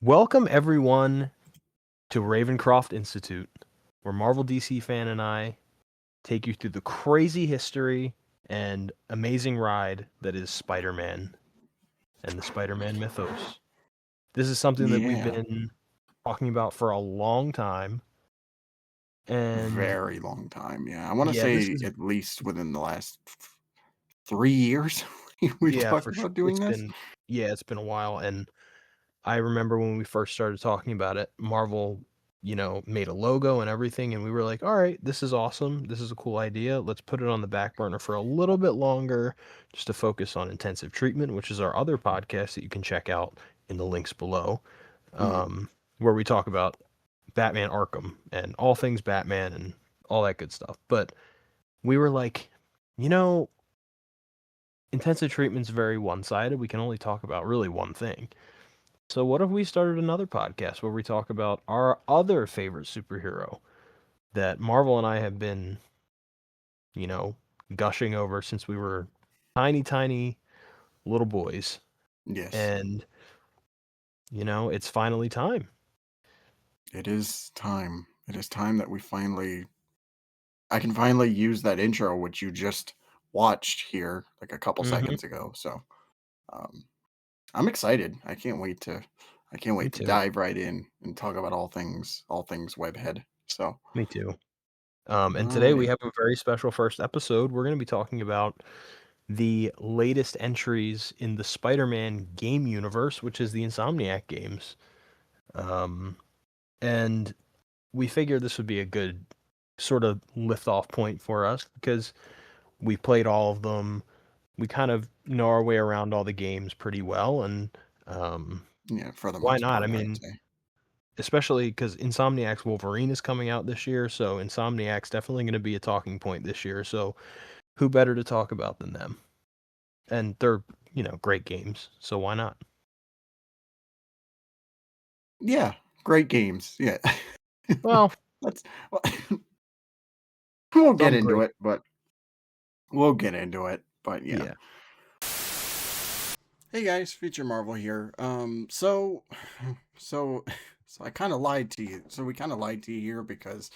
Welcome everyone to Ravencroft Institute, where Marvel DC fan and I take you through the crazy history and amazing ride that is Spider-Man and the Spider-Man mythos. This is something that we've Yeah, been talking about for a long time, and very long time, yeah. I wanna yeah, this say is at least within the last 3 years, we've yeah, talked for sure. about doing this. It's been a while, and I remember when we first started talking about it, Marvel, made a logo and everything, and we were like, all right, this is awesome. This is a cool idea. Let's put it on the back burner for a little bit longer just to focus on intensive treatment, which is our other podcast that you can check out in the links below, Mhm. where we talk about Batman Arkham and all things Batman and all that good stuff. But we were like, you know, intensive treatment's very one sided. We can only talk about really one thing. So what if we started another podcast where we talk about our other favorite superhero that Marvel and I have been, you know, gushing over since we were tiny, tiny little boys. Yes, And, it's finally time. it is time. It is time that I can finally use that intro which you just watched here, like, a couple Hmm. seconds ago, so, um, I'm excited. I can't Me wait to too. dive right in and talk about all things webhead, so, Me too. And today we alrighty. have a very special first episode. We're going to be talking about the latest entries in the Spider-Man game universe, which is the Insomniac games. Um, and we figured this would be a good sort of lift off point for us because we played all of them. We kind of know our way around all the games pretty well, and um, Yeah, for the why most not? I part, I'd mean, say. especially because Insomniac's Wolverine is coming out this year, so Insomniac's definitely going to be a talking point this year. So who better to talk about than them? And they're great games, so why not? Yeah, great games, yeah. Well, Let's well, we won't get some into great, it, but we'll get into it, but yeah. yeah. Hey guys, Future Marvel here. So so I kind of lied to you. So we kind of lied to you here because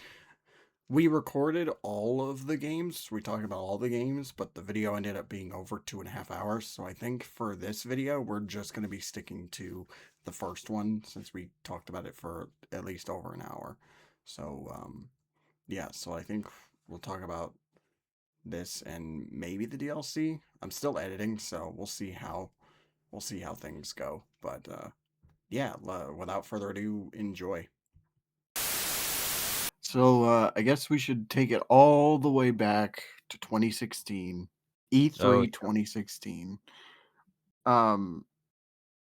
we recorded all of the games. We talked about all the games, but the video ended up being over 2.5 hours. So I think for this video, we're just going to be sticking to the first one since we talked about it for at least over an hour. So yeah, so I think we'll talk about this and maybe the DLC. I'm still editing, so we'll see how things go. But yeah, without further ado, enjoy. So I guess we should take it all the way back to 2016, Oh, E3 2016. Um,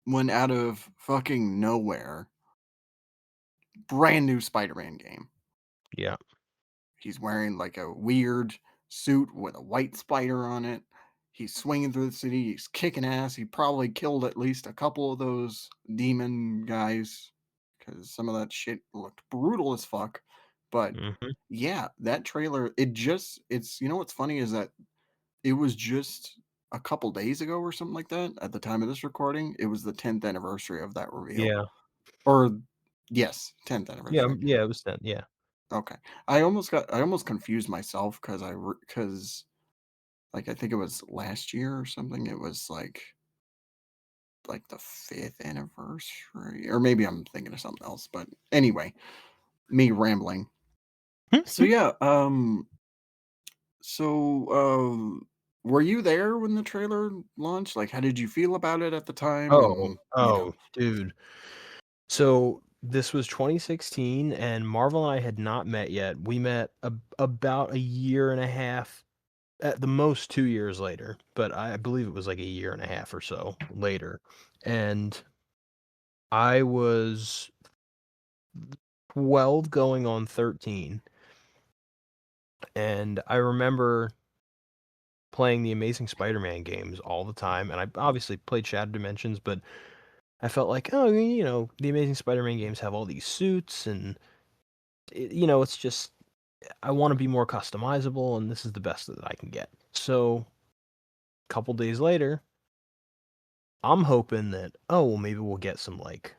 when out of fucking nowhere, brand new Spider-Man game. yeah. He's wearing like a weird suit with a white spider on it. He's swinging through the city. He's kicking ass. He probably killed at least a couple of those demon guys because some of that shit looked brutal as fuck. But Hmm. yeah, that trailer, it's, what's funny is that it was just a couple days ago or something like that at the time of this recording. It was the 10th anniversary of that reveal. Yeah. Or, yes, 10th Yeah. anniversary. Yeah. It was then. Yeah. Okay. I almost confused myself because like I think it was last year or something. It was like the 5th anniversary or maybe I'm thinking of something else, but anyway, me rambling. So yeah, were you there when the trailer launched? Like how did you feel about it at the time Oh, and, oh, dude. So this was 2016, and Marvel and I had not met yet. We met about a year and a half, at the most 2 years later, but I believe it was like a year and a half or so later. And I was 12 going on 13. And I remember playing the Amazing Spider-Man games all the time. And I obviously played Shattered Dimensions, but I felt like, oh, the Amazing Spider-Man games have all these suits and it's just I want to be more customizable, and this is the best that I can get. So, a couple days later, I'm hoping that, oh, well, maybe we'll get some like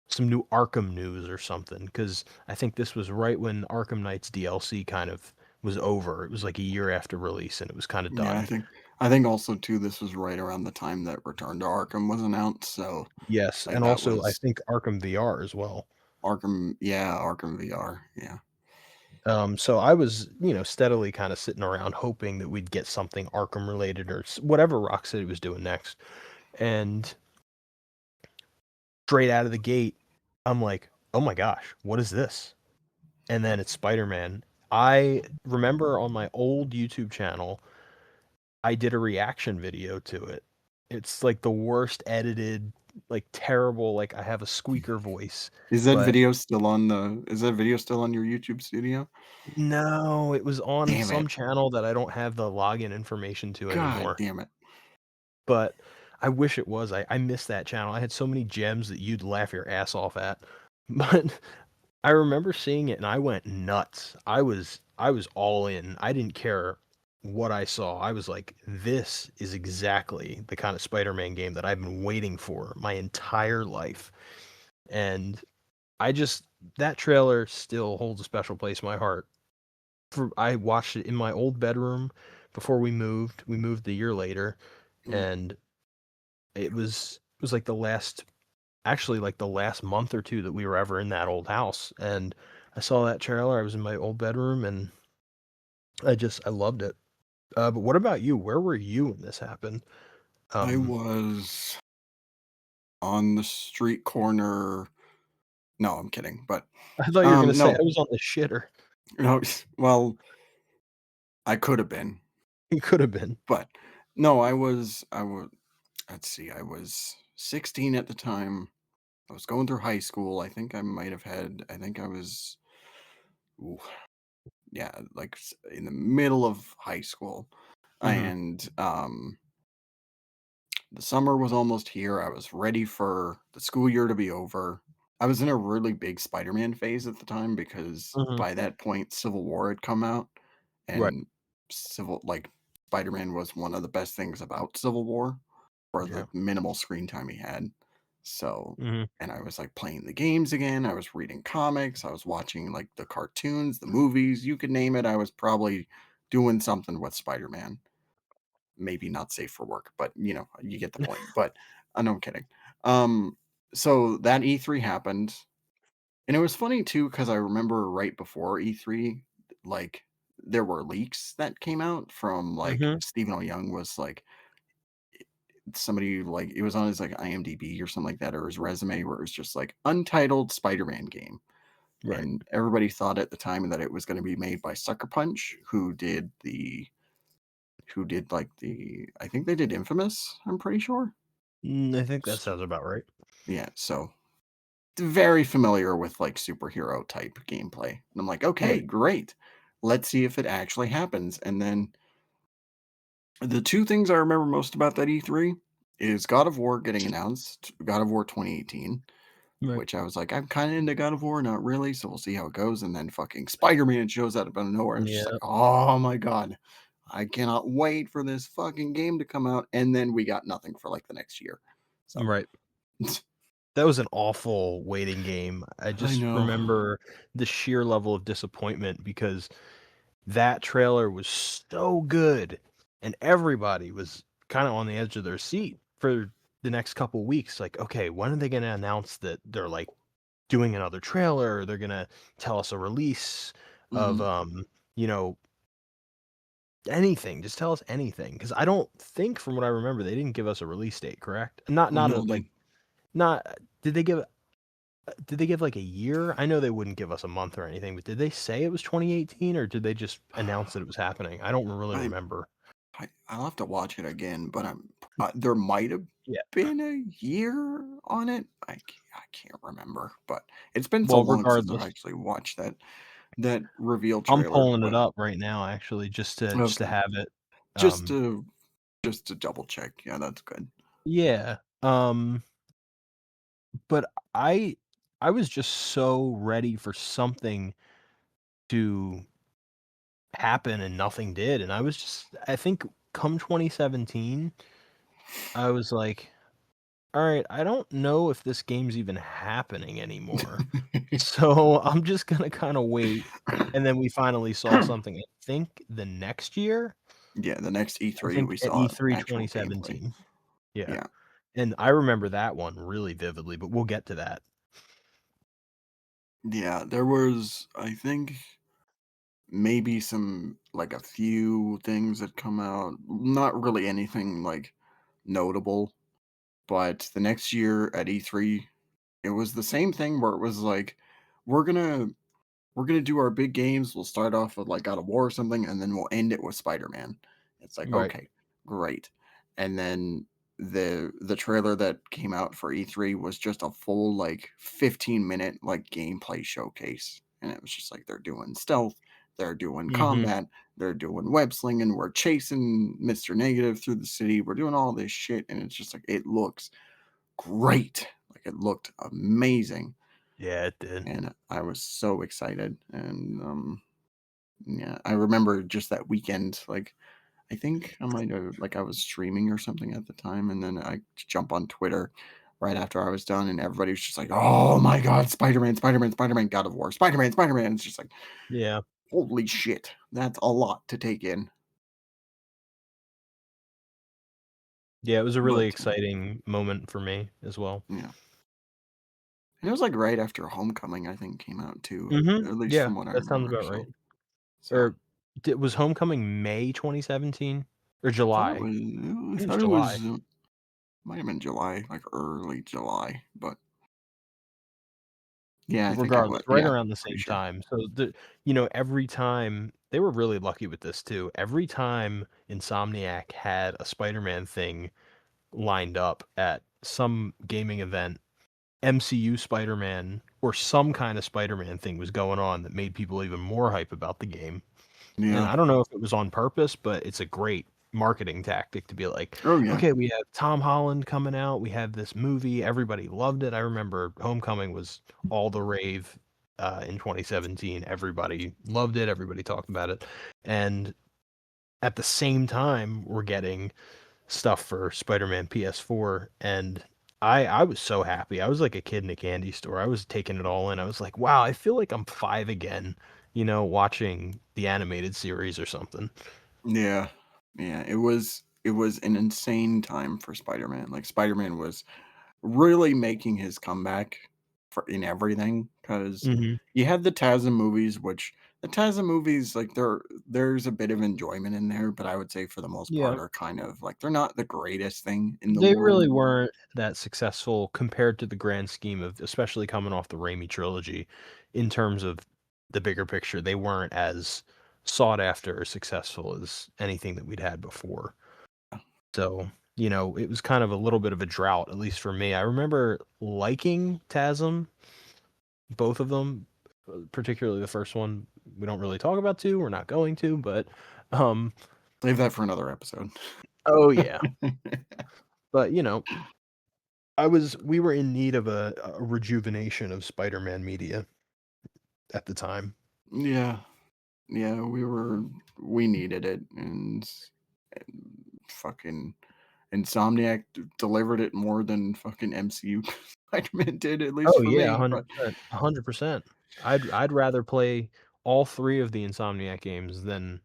some new Arkham news or something, because I think this was right when Arkham Knight's DLC kind of was over. It was like a year after release, and it was kind of Yeah, done. I think also too this was right around the time that Return to Arkham was announced, so Yes, like and that also I was think Arkham VR as well. Arkham VR, yeah. So I was, steadily kind of sitting around hoping that we'd get something Arkham related or whatever Rocksteady was doing next. And straight out of the gate, I'm like, oh my gosh, what is this? And then it's Spider-Man. I remember on my old YouTube channel, I did a reaction video to it. It's like the worst edited, like terrible, like I have a squeaker voice, but Is that video still on your YouTube studio? no, it was on Damn some it. channel that I don't have the login information to God anymore. damn it. But I wish it was. I miss that channel. I had so many gems that you'd laugh your ass off at. But I remember seeing it and I went nuts. I was all in. I didn't care what I saw. I was like, this is exactly the kind of Spider-Man game that I've been waiting for my entire life. And I just that trailer still holds a special place in my heart. I watched it in my old bedroom before we moved. We moved a year later, Mm. and it was like the last actually like the last month or two that we were ever in that old house, and I saw that trailer. I was in my old bedroom, and I loved it. But what about you? Where were you when this happened? I Um, was on the street corner. No, I'm kidding, but, I thought you were gonna say I no, was on the shitter. no, well, I could have been, You could have been. but no, I was let's see, I was 16 at the time. I was going through high school. I think I was, ooh, yeah, like in the middle of high school. Hmm. And the summer was almost here. I was ready for the school year to be over. I was in a really big Spider-Man phase at the time because Hmm. by that point Civil War had come out, Right. and Spider-Man was one of the best things about Civil War for the Yeah. minimal screen time he had. So, Hmm. and I was like playing the games again. I was reading comics. I was watching like the cartoons, the movies, you could name it. I was probably doing something with Spider-Man. Maybe not safe for work, but you get the point. But no, I'm kidding. Um, so that E3 happened, and it was funny too because I remember right before E3, like there were leaks that came out from like Hmm. Stephen O. Young was like somebody like it was on his like IMDb or something like that or his resume where it was just like untitled Spider-Man game. Right. And everybody thought at the time that it was going to be made by Sucker Punch, who did like I think they did Infamous, I'm pretty sure. I think that sounds about right. Yeah, so very familiar with like superhero type gameplay. And I'm like, Oh okay, great. Let's see if it actually happens. And then the two things I remember most about that E3 is God of War getting announced, God of War 2018, yeah. Right. which I was like, I'm kind of into God of War, not really, so we'll see how it goes. And then fucking Spider-Man shows out of nowhere. I was just like, Yeah. oh my god, I cannot wait for this fucking game to come out. And then we got nothing for like the next year. So Right. That was an awful waiting game. I I just know. remember the sheer level of disappointment because that trailer was so good, and everybody was kinda on the edge of their seat for the next couple weeks, like, "Okay, when are they gonna announce that they're, like, doing another trailer, or they're gonna tell us a release of, Hmm. you know, anything, just tell us anything." Because I don't think from what I remember, they didn't give us a release date, correct? Not a No, like, they not did they give, like, a year? I know they wouldn't give us a month or anything, but did they say it was 2018, or did they just announce that it was happening? I don't really I remember. I'll have to watch it again, but there might have Yeah. been a year on it. I can't remember, but it's been so Well, long since I've regardless, actually watched that reveal I'm trailer. pulling it But up right now actually just to okay, have it. just Um, to just to double check. Yeah, that's good. yeah. But I was just so ready for something to happen and nothing did, and I think come 2017, I was like, all right, I don't know if this game's even happening anymore. So I'm just gonna kind of wait. And then we finally saw something, I think the next year, Yeah, the next I E3 think we at saw E3 actual gameplay. 2017. Yeah. Yeah. And I remember that one really vividly, but we'll get to that. Yeah, there was, I think, maybe some like a few things that come out, not really anything like notable, but the next year at E3, it was the same thing where it was like we're going to we're gonna do our big games. We'll start off with like God of War or something, and then we'll end it with Spider-Man. It's like, Right. okay, great. And then the trailer that came out for E3 was just a full like 15-minute like gameplay showcase. And it was just like they're doing stealth, they're doing Mhm. combat, they're doing web slinging, we're chasing Mr. Negative through the city, we're doing all this shit, and it's just like it looks great. Like it looked amazing. Yeah, it did. And I was so excited. And yeah, I remember just that weekend, like I think I might have like I was streaming or something at the time, and then I jump on Twitter right after I was done, and everybody was just like, "Oh my god, Spider-Man, Spider-Man, Spider-Man, God of War, Spider-Man, Spider-Man." It's just like, Yeah. holy shit, that's a lot to take in. Yeah, it was a really But exciting moment for me as well. yeah, and it was like right after Homecoming, I think, came out too, Mhm. at least Yeah, from what I that sounds remember. about right. So Or was Homecoming May 2017 or thought it July? was, I I think it was thought it July. was might have been July, like early July, but yeah, I think it Regardless, was. right Yeah, around the pretty same sure. time. So every time they were really lucky with this too. Every time Insomniac had a Spider-Man thing lined up at some gaming event, MCU Spider-Man or some kind of Spider-Man thing was going on that made people even more hype about the game. And Yeah. I don't know if it was on purpose, but it's a great marketing tactic to be like, Oh, yeah. "Okay, we have Tom Holland coming out. We have this movie. Everybody loved it." I remember Homecoming was all the rave in 2017. Everybody loved it. Everybody talked about it. And at the same time, we're getting stuff for Spider-Man PS4, and I was so happy. I was like a kid in a candy store. I was taking it all in. I was like, "Wow, I feel like I'm 5 again," watching the animated series or something. Yeah. Yeah, it was an insane time for Spider-Man. Like, Spider-Man was really making his comeback for in everything because Mhm. you had the TASM movies, which the TASM movies, like, there's a bit of enjoyment in there, but I would say for the most Yeah. part are kind of like, they're not the greatest thing in the They world. really weren't that successful compared to the grand scheme of especially coming off the Raimi trilogy in terms of the bigger picture. They weren't as sought after or successful as anything that we'd had before. So, it was kind of a little bit of a drought, at least for me. I remember liking TASM, both of them, particularly the first one. We don't really talk about two. We're not going to, but um, Save that for another episode. oh yeah. But we were in need of a rejuvenation of Spider-Man media at the time. Yeah. Yeah, we needed it, and fucking Insomniac delivered it more than fucking MCU Spider-Man did, at least Oh for yeah, me. But 100%, 100%. I'd rather play all three of the Insomniac games than,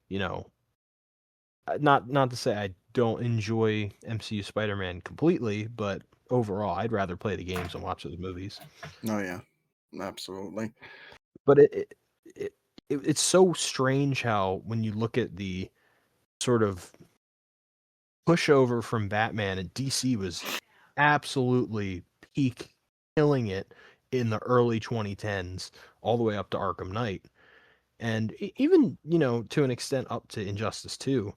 you know, not to say I don't enjoy MCU Spider-Man completely, but overall, I'd rather play the games and watch those movies. oh yeah, absolutely. But it's so strange how when you look at the sort of pushover from Batman, and DC was absolutely peak killing it in the early 2010s all the way up to Arkham Knight. And even, to an extent up to Injustice 2.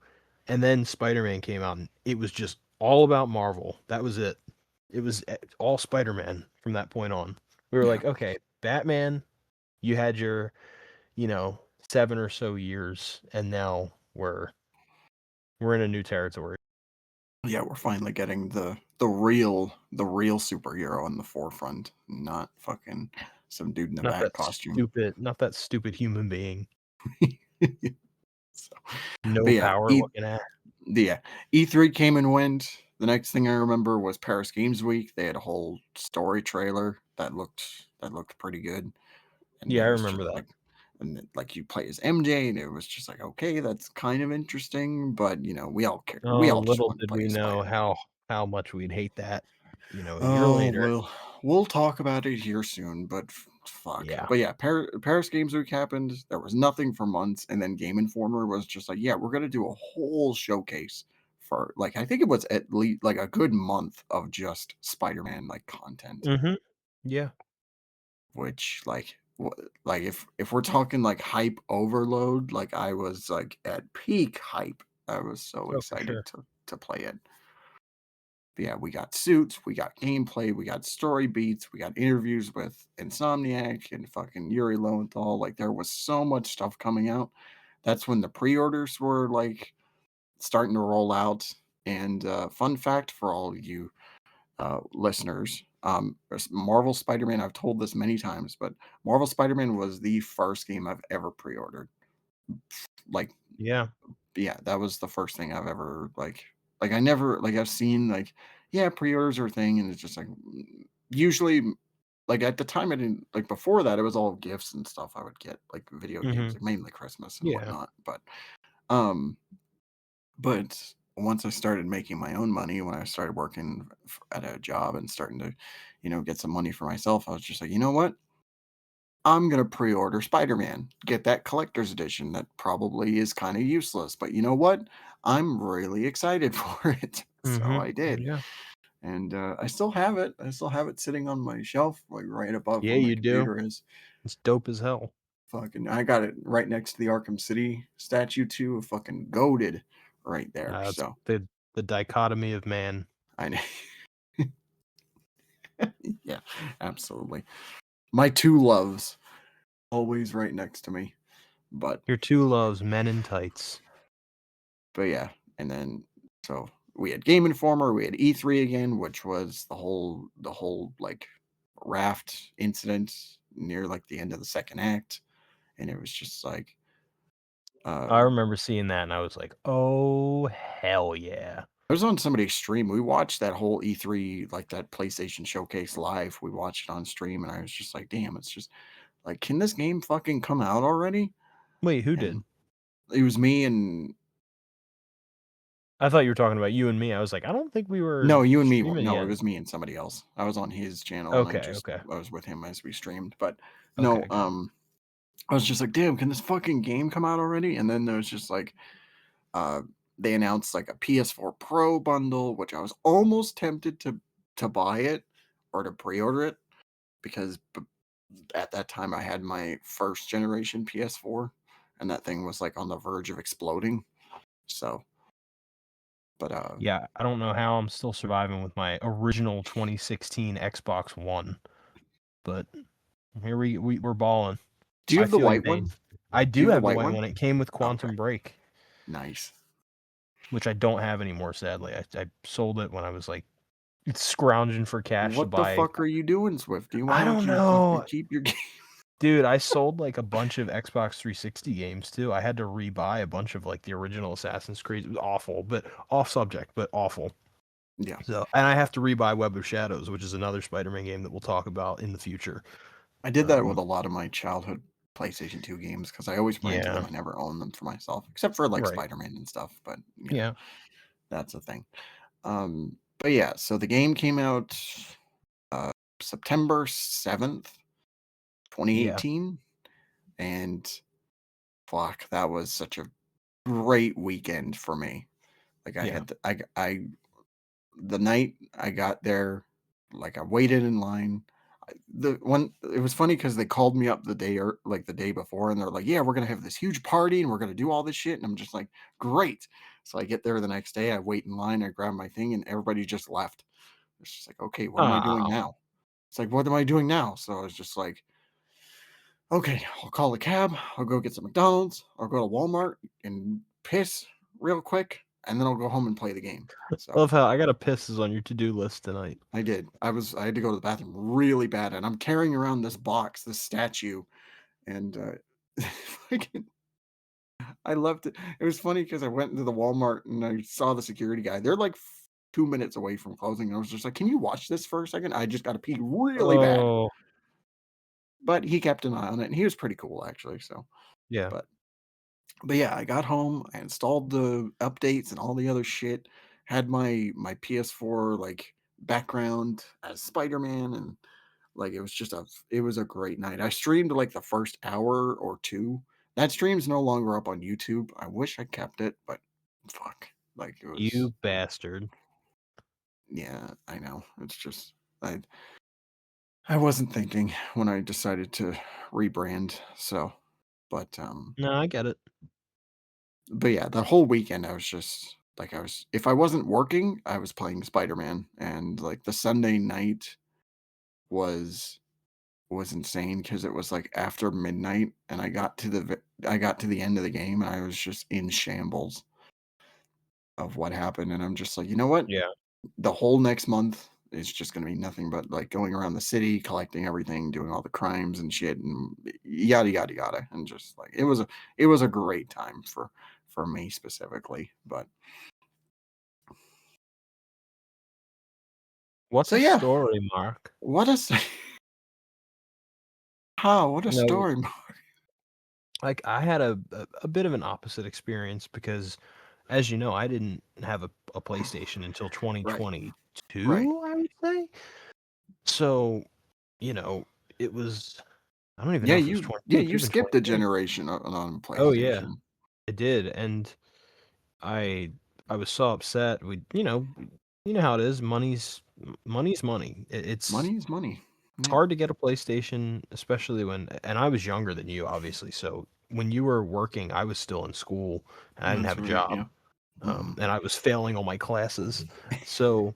And then Spider-Man came out and it was just all about Marvel. That was it. It was all Spider-Man from that point on. We were Yeah, like, okay, Batman, you had your, 7 or so years and now we're in a new territory. yeah, we're finally getting the real superhero in the forefront, not fucking some dude in a Not bat that costume. stupid human being. So, No but yeah, power looking at. yeah, E3 came and went. the next thing I remember was Paris Games Week. They had a whole story trailer that looked pretty good, and Yeah, I it was remember just that. like, and like you play as MJ, and it was just like, okay, that's kind of interesting, but we all care. We Oh, all just little want to did play we as know Spider-Man. how much we'd hate that, a year Oh, later. we'll talk about it here soon, but fuck. Yeah. But yeah, Paris Games Week happened. There was nothing for months, and then Game Informer was just like, yeah, we're gonna do a whole showcase for like I think it was at least like a good month of just Spider-Man like content, Mhm. Yeah. which like if we're talking like hype overload, like I was like at peak hype. I was so Oh, for excited sure. to play it. But yeah, we got suits, we got gameplay, we got story beats, we got interviews with Insomniac and fucking Yuri Lowenthal. Like there was so much stuff coming out. That's when the pre-orders were like starting to roll out. And fun fact for all you listeners, Marvel Spider-Man. I've told this many times, but Marvel Spider-Man was the first game I've ever pre-ordered. Like Yeah. yeah, that was the first thing I've ever I never like I've seen like yeah, pre-orders are a thing and it's just like usually like at the time I didn't like before that it was all gifts and stuff I would get like video games Mhm. like mainly Christmas and Yeah. whatnot. Um but once I started making my own money, when I started working at a job and starting to, get some money for myself, I was just like, you know what? I'm gonna pre-order Spider-Man, get that collector's edition that probably is kind of useless, but you know what? I'm really excited for it. So Mhm. I did. Yeah. And I still have it. I still have it sitting on my shelf, like right above Yeah, where my you do. computer is. It's dope as hell. Fucking, I got it right next to the Arkham City statue too. Fucking goaded right there. It's So the dichotomy of man. I know. Yeah, absolutely. My two loves always right next to me. But Your two loves, men in tights. But yeah, and then so we had Game Informer, we had E3 again, which was the whole like raft incident near like the end of the second act, and it was just like I um remember seeing that and I was like, "Oh, hell yeah." I was on somebody's stream. We watched that whole E3 like that PlayStation showcase live. We watched it on stream, and I was just like, "Damn, it's just like, can this game fucking come out already?" Wait, who did? And it was me and I thought you were talking about you and me. I was like, "I don't think we were no, you and me. streaming No, it yet." was me and somebody else. I was on his channel, and Okay, okay. I was with him as we streamed. But no, Okay, good. I was just like, damn, can this fucking game come out already? And then there was just like, uh, they announced like a PS4 Pro bundle, which I was almost tempted to buy it or to pre-order it because at that time I had my first generation PS4, and that thing was like on the verge of exploding. So, but Yeah, I don't know how I'm still surviving with my original 2016 Xbox One, but here we're balling. do you I have the feel your white pain. one? I Do you do have the have the white white one? one. It came with Okay, Quantum Break, nice. which I don't have anymore, sadly. I sold it when I was, like, scrounging for cash to What the buy. fuck are you doing, Swifty? Why I don't don't you fucking know. keep your game? Dude, I sold, like, a bunch of Xbox 360 games too. I had to rebuy a bunch of, like, the original Assassin's Creed. It was awful, but off subject, but awful. Yeah. So, and I have to rebuy Web of Shadows, which is another Spider-Man game that we'll talk about in the future. I did that with Um, a lot of my childhood PlayStation 2 games because I always rented them. yeah, I never owned them for myself, except for like right. Spider-Man and stuff. But Yeah, that's a thing. But yeah, so the game came out uh, September 7th, yeah, 2018, and fuck, that was such a great weekend for me. Like I yeah. had, the night I got there, like I waited in line. The one it was funny because they called me up the day or like the day before, and they're like, "Yeah, we're gonna have this huge party, and we're gonna do all this shit." And I'm just like, "Great!" So I get there the next day, I wait in line, I grab my thing, and everybody just left. It's just like, "Okay, what am I doing Oh, now?" It's like, "What am I doing now?" So I was just like, "Okay, I'll call a cab. I'll go get some McDonald's. I'll go to Walmart and piss real quick, and then I'll go home and play the game." So love how I got a piss is on your to-do list tonight. I did. I had to go to the bathroom really bad, and I'm carrying around this box, this statue, and fucking, I left it. It was funny because I went into the Walmart and I saw the security guy. They're like 2 minutes away from closing, and I was just like, "Can you watch this for a second? I just gotta pee really bad." Oh, But he kept an eye on it, and he was pretty cool actually, so yeah. but but yeah, I got home, I installed the updates and all the other shit, had my PS4, like, background as Spider-Man, and, like, it was a great night. I streamed, like, the first hour or 2. That stream's no longer up on YouTube. I wish I kept it, but fuck, like, it was You bastard. yeah, I know. It's just I wasn't thinking when I decided to rebrand, so but, No, I get it. but yeah, the whole weekend I was just like I was if I wasn't working, I was playing Spider-Man, and like the Sunday night was was insane because it was like after midnight and I got to the end of the game and I was just in shambles of what happened, and I'm just like, "You know what? Yeah. The whole next month is just going to be nothing but like going around the city, collecting everything, doing all the crimes and shit and yada yada yada." And just like it was a great time for me specifically, but What's so a yeah, story, Mark? what a s how? What a No, story. like, I had a bit of an opposite experience because, as you know, I didn't have a PlayStation until Right, right. 2022, I would say. So, you know, it was I don't even know if it was Yeah, 22, it you could've been skipped a 23. generation on Oh, yeah, PlayStation. I did, and I I was so upset. You know how it is, money's money. Money is money. It's Yeah. hard to get a PlayStation, especially when and I was younger than you, obviously, so when you were working, I was still in school, and I didn't have That's a right, job, yeah. Mhm. and I was failing all my classes. So,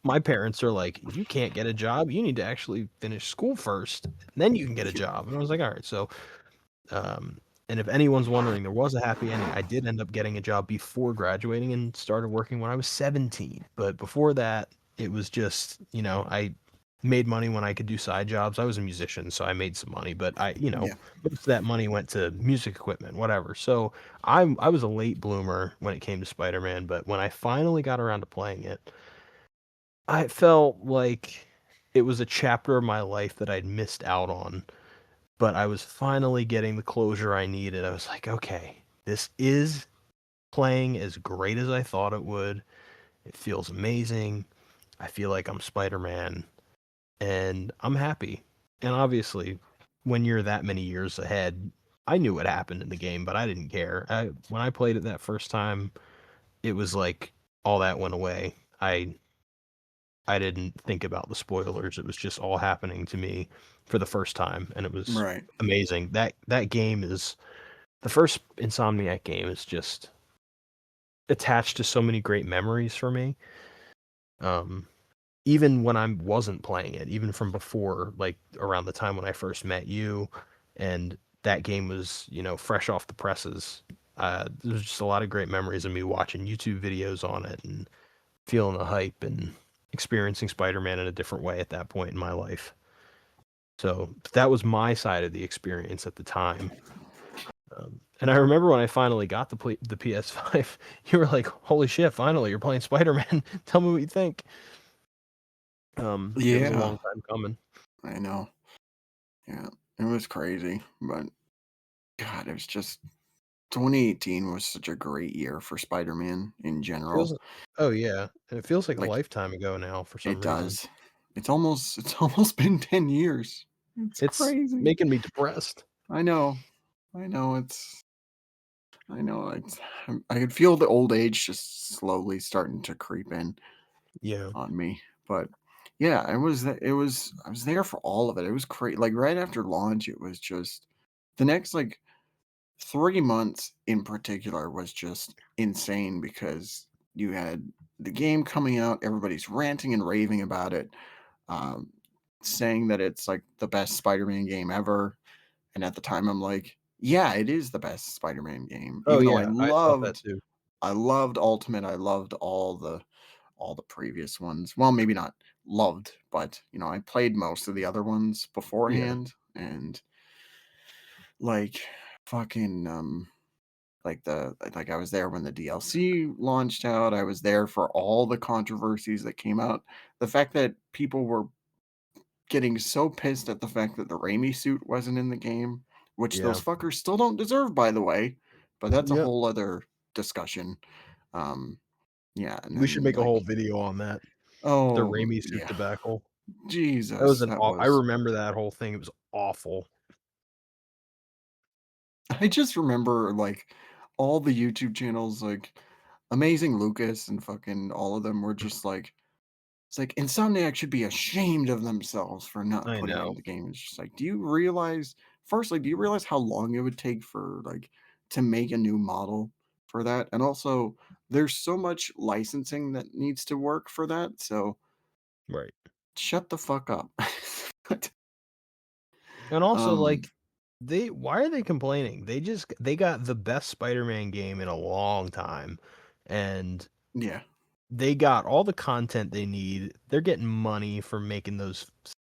my parents are like, "You can't get a job, you need to actually finish school first, then you can get a Yep. job." And I was like, "Alright." So, um, and if anyone's wondering, there was a happy ending. I did end up getting a job before graduating and started working when I was 17. But before that, it was just, I made money when I could do side jobs. I was a musician, so I made some money, but Yeah. most of that money went to music equipment, whatever. So I was a late bloomer when it came to Spider-Man, but when I finally got around to playing it, I felt like it was a chapter of my life that I'd missed out on, but I was finally getting the closure I needed. I was like, okay, this is playing as great as I thought it would. It feels amazing. I feel like I'm Spider-Man, and I'm happy. And obviously, when you're that many years ahead, I knew what happened in the game, but I didn't care. When I played it that first time, it was like all that went away. I didn't think about the spoilers. It was just all happening to me for the first time, and it was Right. amazing. That game is the first Insomniac game is just attached to so many great memories for me. Um, Even when I wasn't playing it, even from before, like around the time when I first met you, and that game was, fresh off the presses. There's just a lot of great memories of me watching YouTube videos on it and feeling the hype and experiencing Spider-Man in a different way at that point in my life. So that was my side of the experience at the time. And I remember when I finally got the PS5, you were like, "Holy shit! Finally, you're playing Spider-Man. Tell me what you think." It was a Yeah, long time coming. I know. Yeah, it was crazy, but God, it was just 2018 was such a great year for Spider-Man in Feels general. Oh yeah, and it feels like a Like lifetime ago now for some it reason. does. It's almost been 10 years. It's It's crazy. making me depressed. I know. I know I could feel the old age just slowly starting to creep in Yeah. on me. But yeah, I was there for all of it. It was great. Like right after launch, it was just the next like 3 months in particular was just insane because you had the game coming out, everybody's ranting and raving about it, um, saying that it's like the best Spider-Man game ever. And at the time, I'm like, yeah, it is the best Spider-Man game. Oh Even though yeah, I thought that too. I loved Ultimate, I loved all the previous ones. Well, maybe not loved, but I played most of the other ones Yeah. beforehand, and like fucking like I was there when the DLC launched out. I was there for all the controversies that came out. The fact that people were getting so pissed at the fact that the Raimi suit wasn't in the game, which Yeah. those fuckers still don't deserve, by the way, but that's a Yep. whole other discussion. Um, yeah, and We should then make a like, whole video on that. The oh Raimi suit yeah, debacle. That was Jesus, an that aw I was. remember that whole thing, it was awful. I just remember like all the YouTube channels, like Amazing Lucas and fucking all of them were just like, it's like Insomniac should be ashamed of themselves for not I putting know. out the game. It's just like, do you realize, firstly, do you realize how long it would take for like to make a new model for that? And also, there's so much licensing that needs to work for that. So Right. shut the fuck up. But, And also, um, like, they why are they complaining? They got the best Spider-Man game in a long time, and yeah, they got all the content they need. They're getting money for making those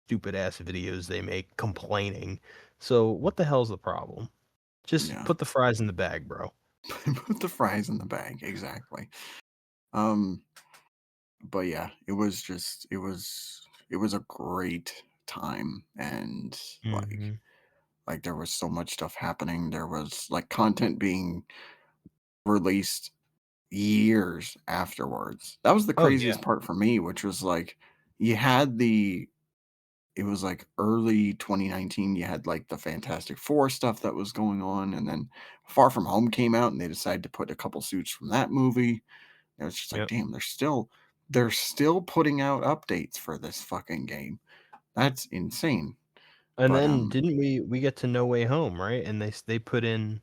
stupid ass videos they make complaining. So what the hell's the problem? Just yeah. put the fries in the bag, bro. Put the fries in the bag. Exactly. Um, but yeah, it was a great time and Mhm. like there was so much stuff happening. There was like content being released years afterwards. That was the Oh, yeah. craziest part for me, which was like you had the it was like early 2019, you had like the Fantastic Four stuff that was going on, and then Far From Home came out and they decided to put a couple suits from that movie. It was just like, Yep. damn, they're still putting out updates for this fucking game. That's insane. And But then didn't we get to No Way Home, right? And they put in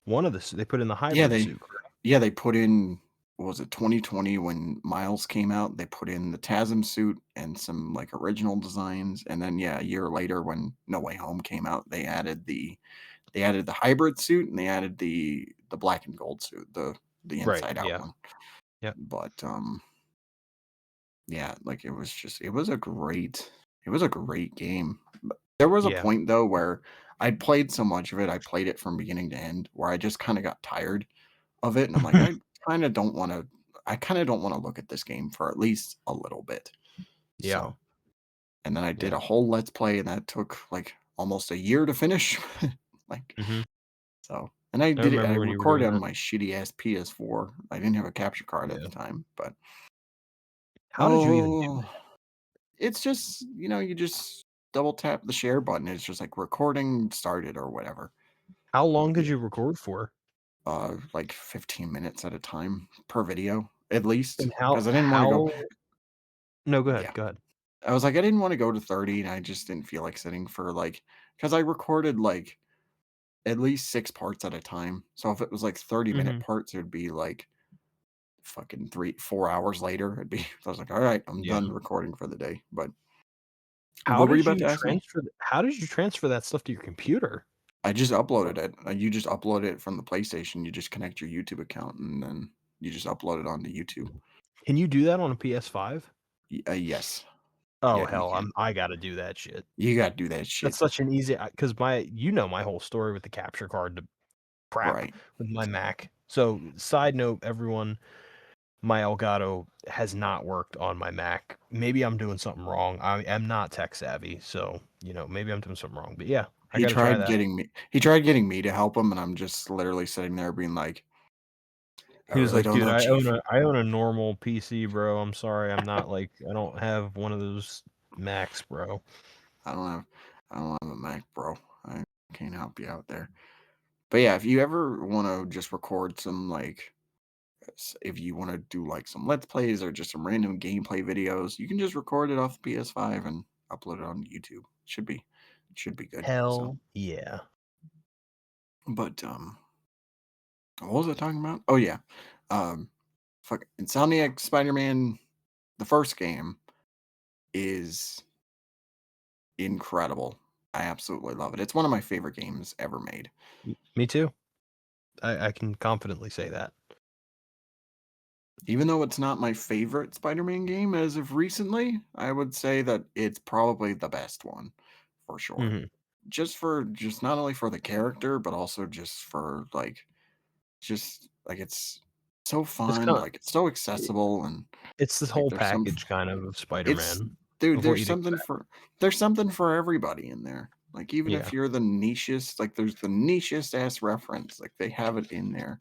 they put in the yeah, hybrid they suit, correct? yeah, they put in what was it 2020 when Miles came out, they put in the TASM suit and some like original designs. And then yeah, a year later when No Way Home came out, they added the hybrid suit and they added the black and gold suit, the Right, inside out yeah. one. Yep. But yeah, like it was a great game. But there was a Yeah. point though where I played so much of it, I played it from beginning to end, where I just kind of got tired of it, and I'm like, kind of don't want to. I kind of don't want to look at this game for at least a little bit. Yeah. So, and then I did Yeah. a whole let's play, and that took like almost a year to finish. Like Mhm. so, and I I did it. I remember when you were doing recorded on that. my shitty ass PS4. I didn't have a capture card at Yeah. the time, but How did you even do oh, it? it's just, you just double tap the share button. It's just like recording started or whatever. How long Yeah. could you record for? Like 15 minutes at a time per video, at least. And how Because I didn't want to go. how No, go ahead, Yeah. go ahead. I was like, I didn't want to go to 30 and I just didn't feel like sitting for like, because I recorded like at least 6 parts at a time. So if it was like 30-minute Mhm. parts, it would be like fucking 4 hours later. I was like, all right, I'm Yeah. done recording for the day. But How what were you did about you to ask me? transfer that stuff to your computer? I just uploaded it. You just upload it from the PlayStation. You just connect your YouTube account and then you just upload it onto YouTube. Can you do that on a PS5? Yes. Oh, Yeah, you hell, can. I gotta do that shit. You gotta do that That's shit. such an easy because my whole story with the capture card to crap Right. with my Mac. So, side note, everyone, my Elgato has not worked on my Mac. Maybe I'm doing something wrong. I am not tech savvy, so, maybe I'm doing something wrong. But yeah, I He gotta try tried that. getting me he tried getting me to help him, and I'm just literally sitting there being like, "I He was really like, don't "Dude, know, chief. I own a normal PC, bro. I'm sorry. I'm not like I don't have one of those Macs, bro." I don't have I don't have a Mac, bro. I can't help you out there." But yeah, if you ever wanna just record some, like, if you wanna do, like, some Let's Plays or just some random gameplay videos, you can just record it off the PS5 and upload it on YouTube. Should be good, so Hell yeah. but, what was I talking about? Oh, yeah. Um, Insomniac Spider-Man, the first game, is incredible. I absolutely love it. It's one of my favorite games ever made. Me too. I can confidently say that. Even though it's not my favorite Spider-Man game as of recently, I would say that it's probably the best one for sure. Mhm. Just not only for the character, but also just for like just like it's so It's fun, kind like it's so accessible, and it's this like whole package kind of it's Spider-Man dude, of what you'd expect. there's something for everybody in there. Like even Yeah. if you're the nichest, like there's the nichest ass reference, like they have it in there.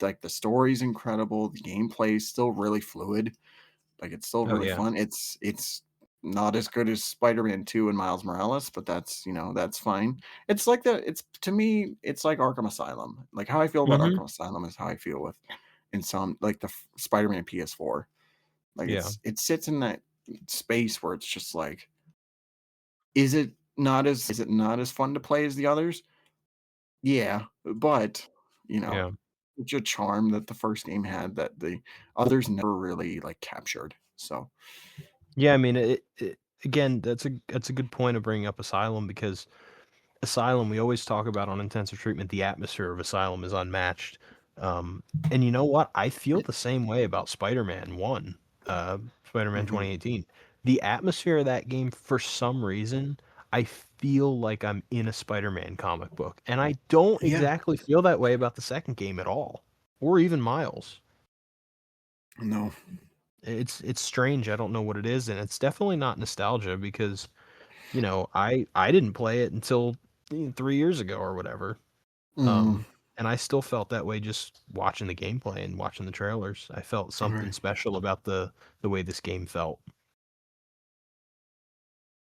Like the story's incredible, the gameplay's still really fluid. Like it's still Oh, really yeah. fun. It's not as good as Spider-Man 2 and Miles Morales, but that's fine. It's to me, it's like Arkham Asylum. Like how I feel about Mhm. Arkham Asylum is how I feel with in some like the Spider-Man PS4. Like Yeah. it sits in that space where it's just like, is it not as fun to play as the others? Yeah, but you know, Yeah. such a charm that the first game had that the others never really like captured. So Yeah, I mean, it again, that's a good point of bringing up Asylum because Asylum, we always talk about on Intensive Treatment, the atmosphere of Asylum is unmatched. And you know what? I feel the same way about Spider-Man 1, Spider-Man mhm. 2018. The atmosphere of that game, for some reason, I feel like I'm in a Spider-Man comic book, and I don't Yeah, exactly feel that way about the second game at all, or even Miles. no, It's strange. I don't know what it is, and it's definitely not nostalgia because, I didn't play it until 3 years ago or whatever. mm, Um, and I still felt that way just watching the gameplay and watching the trailers. I felt something right. special about the way this game felt.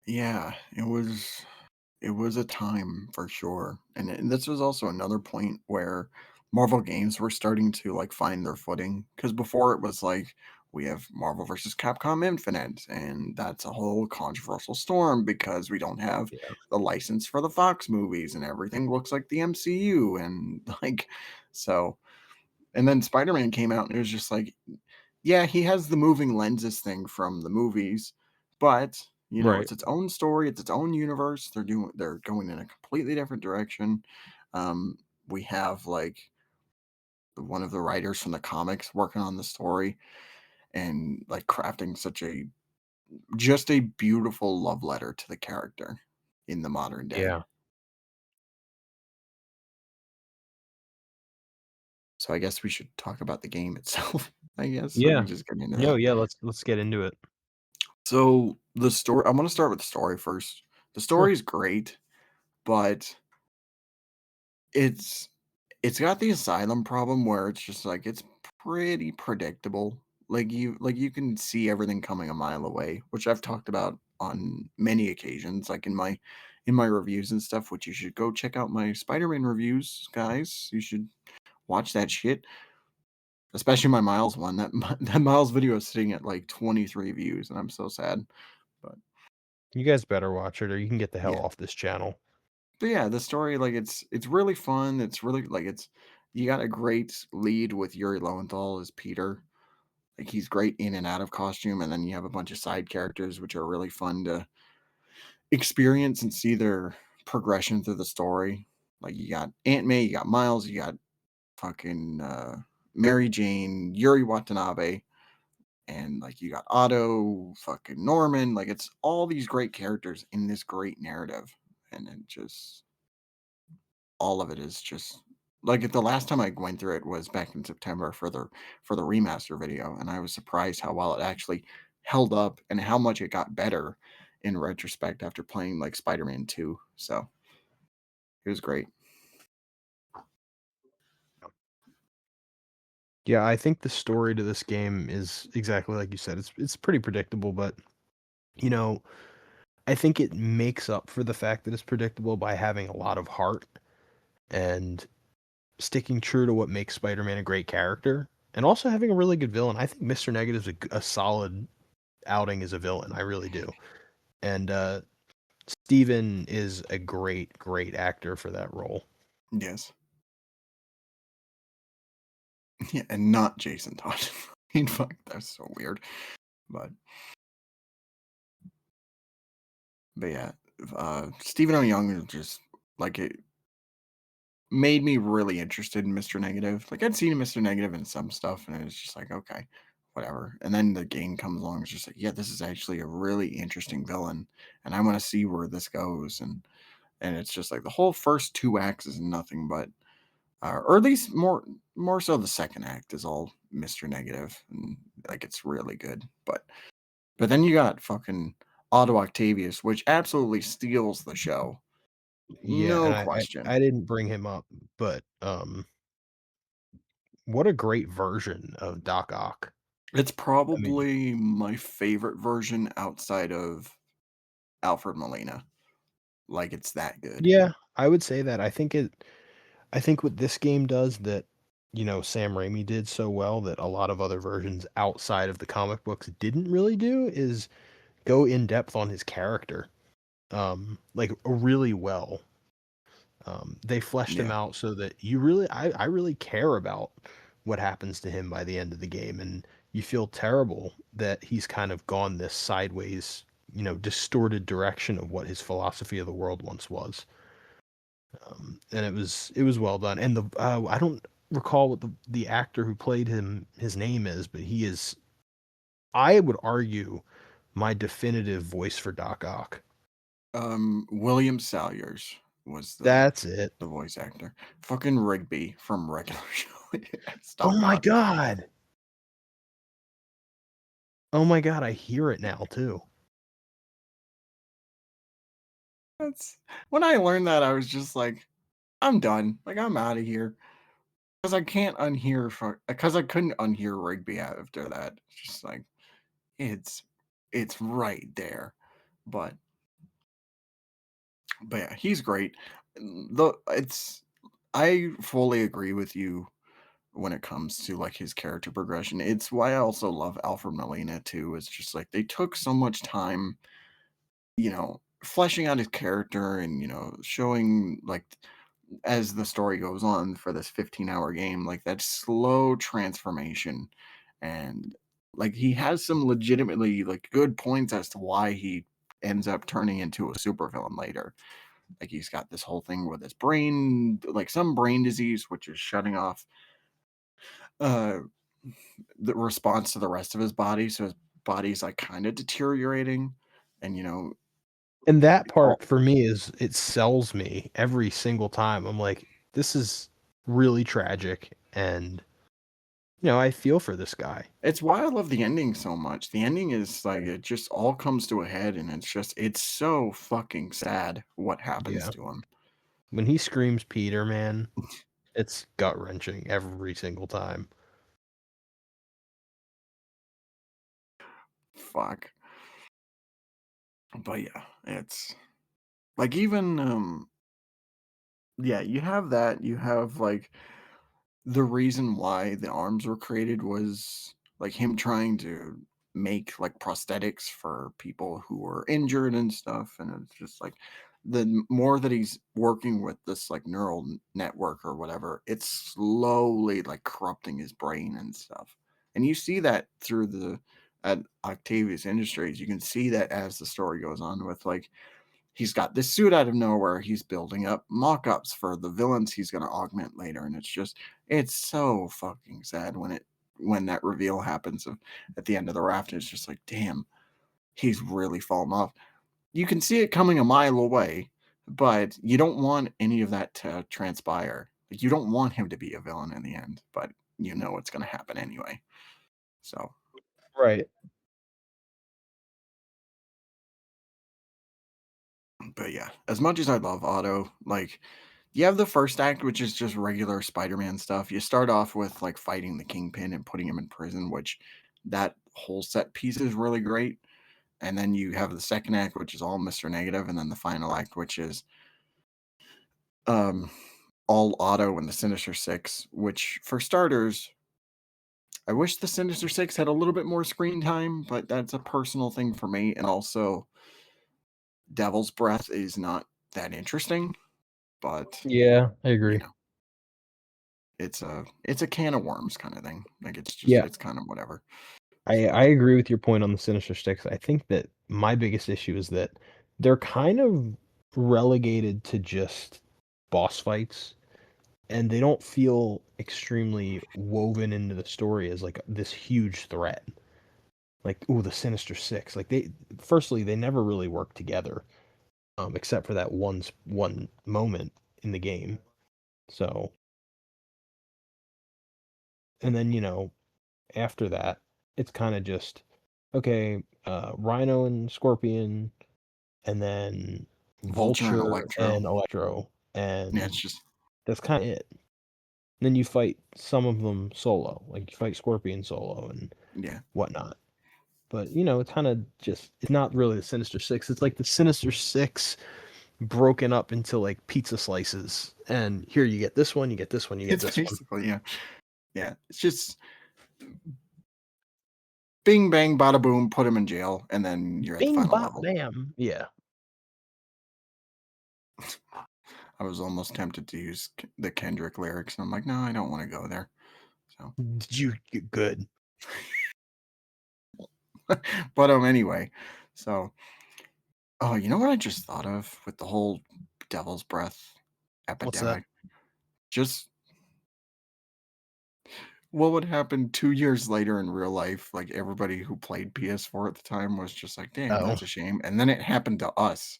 Yeah, it was a time for sure, and this was also another point where Marvel games were starting to like find their footing. Because before it was like we have Marvel versus Capcom Infinite, and that's a whole controversial storm because we don't have Yeah. the license for the Fox movies, and everything looks like the MCU, and like so. And then Spider Man came out, and it was just like, yeah, he has the moving lenses thing from the movies, but Right. it's its own story, it's its own universe. They're going in a completely different direction. Um, we have like one of the writers from the comics working on the story and like crafting such a just a beautiful love letter to the character in the modern day. Yeah. So I guess we should talk about the game itself. I guess we Yeah. can just get into No, that. yeah, let's get into it. So the story, I want to start with the story first. The story Sure. is great, but It's it's got the asylum problem where it's just like it's pretty predictable. Like you can see everything coming a mile away, which I've talked about on many occasions, like in my reviews and stuff, which you should go check out my Spider-Man reviews, guys. You should watch that shit, especially my Miles one. That Miles video is sitting at like 23 views, and I'm so sad. But You guys better watch it or you can get the hell yeah. off this channel. But yeah, the story, like it's really fun. It's really like it's you got a great lead with Yuri Lowenthal as Peter. Like he's great in and out of costume, and then you have a bunch of side characters which are really fun to experience and see their progression through the story. Like you got Aunt May, you got Miles, you got fucking Mary Jane, Yuri Watanabe, and like you got Otto, fucking Norman. Like it's all these great characters in this great narrative, and it just all of it is just like the last time I went through it was back in September for the remaster video, and I was surprised how well it actually held up and how much it got better in retrospect after playing like Spider-Man 2. So it was great. Yeah, I think the story to this game is exactly like you said. It's pretty predictable, but you know, I think it makes up for the fact that it's predictable by having a lot of heart and sticking true to what makes Spider-Man a great character, and also having a really good villain. I think Mr. Negative's a solid outing as a villain. I really do. And Steven is a great, great actor for that role. Yes. Yeah, and not Jason Todd. I mean, fuck, that's so weird. But but yeah, Stephen O. Young is just like it made me really interested in Mr. Negative. Like I'd seen Mr. Negative in some stuff, and it was just like, okay, whatever. And then the game comes along, it's just like, yeah, this is actually a really interesting villain, and I want to see where this goes. And it's just like the whole first two acts is nothing but or at least more so the second act is all Mr. Negative, and like it's really good. But then you got fucking Otto Octavius, which absolutely steals the show, Yeah, and no I question. didn't bring him up, but, what a great version of Doc Ock. It's I mean, probably my favorite version outside of Alfred Molina. Like it's that good. yeah, I would say that. I think what this game does that, Sam Raimi did so well that a lot of other versions outside of the comic books didn't really do is go in depth on his character, like, really well. They fleshed him Yeah. out so that I really care about what happens to him by the end of the game, and you feel terrible that he's kind of gone this sideways, distorted direction of what his philosophy of the world once was. And it was well done. And I don't recall what the actor who played him his name is, but he is, I would argue, my definitive voice for Doc Ock. William Salyers was That's it. the voice actor. Fucking Rigby from Regular Show as Oh Doc my Ock. god. Oh my god, I hear it now too. That's when I learned that I was just like, I'm done. Like I'm out of here. Because I can't unhear because I couldn't unhear Rigby after that. It's just like it's it's right there. But yeah, he's great. The it's I fully agree with you when it comes to like his character progression. It's why I also love Alfred Molina too. It's just like they took so much time, fleshing out his character and showing like as the story goes on for this 15-hour game, like that slow transformation and like he has some legitimately like good points as to why he ends up turning into a supervillain later. Like he's got this whole thing with his brain, like some brain disease, which is shutting off uh the response to the rest of his body. So his body's like kind of deteriorating. And And that all part for me is it sells me every single time. I'm like, this is really tragic and I feel for this guy. it's why I love the ending so much. The ending is like it just all comes to a head and it's so fucking sad what happens Yeah. to him. When he screams Peter, man, it's gut-wrenching every single time. Fuck. But yeah, it's like even yeah, you have that. You have like the reason why the arms were created was like him trying to make like prosthetics for people who were injured and stuff. And it's just like more that he's working with this like neural network or whatever, it's slowly like corrupting his brain and stuff. And you see that through the at Octavius Industries. You can see that as the story goes on with like he's got this suit out of nowhere. He's building up mock-ups for the villains he's going to augment later, and it's so fucking sad when that reveal happens at the end of the raft. It's just like, damn, he's really fallen off. You can see it coming a mile away, but you don't want any of that to transpire. Like, you don't want him to be a villain in the end, but you know it's going to happen anyway. So, Right. but yeah, as much as I love Otto, like you have the first act, which is just regular Spider-Man stuff. You start off with like fighting the Kingpin and putting him in prison, which that whole set piece is really great. And then you have the second act, which is all Mr. Negative, and then the final act, which is um all Otto and the Sinister Six, which for starters, I wish the Sinister Six had a little bit more screen time, but that's a personal thing for me. And also Devil's Breath is not that interesting, but Yeah, I you agree. know, it's a can of worms kind of thing. Like Yeah, it's kind of whatever. I agree with your point on the Sinister Six. I think that my biggest issue is that they're kind of relegated to just boss fights, and they don't feel extremely woven into the story as like this huge threat. Like, oh, the Sinister Six. Like firstly, they never really work together, except for that one moment in the game. So And then, after that, it's kind of just okay, Rhino and Scorpion, and then Vulture and Vulture Electro. and Electro, Yeah, and it's just that's kind of it. Then you fight some of them solo, like you fight Scorpion solo and yeah. whatnot. But it's kind of just it's not really the Sinister Six. It's like the Sinister Six broken up into like pizza slices, and here you get this one, you get this one, you get It's this one. basically yeah. It's just bing bang bada boom, put him in jail, and then you're at the Bing final bop level. bam. Yeah. I was almost tempted to use the Kendrick lyrics, and I'm like, no, I don't want to go there. So, Did you get good? but anyway, so oh, you know what I just thought of with the whole Devil's Breath What's that? epidemic? Just what would happen 2 years later in real life? Like everybody who played PS4 at the time was just like, damn, Oh, that's a shame. And then it happened to us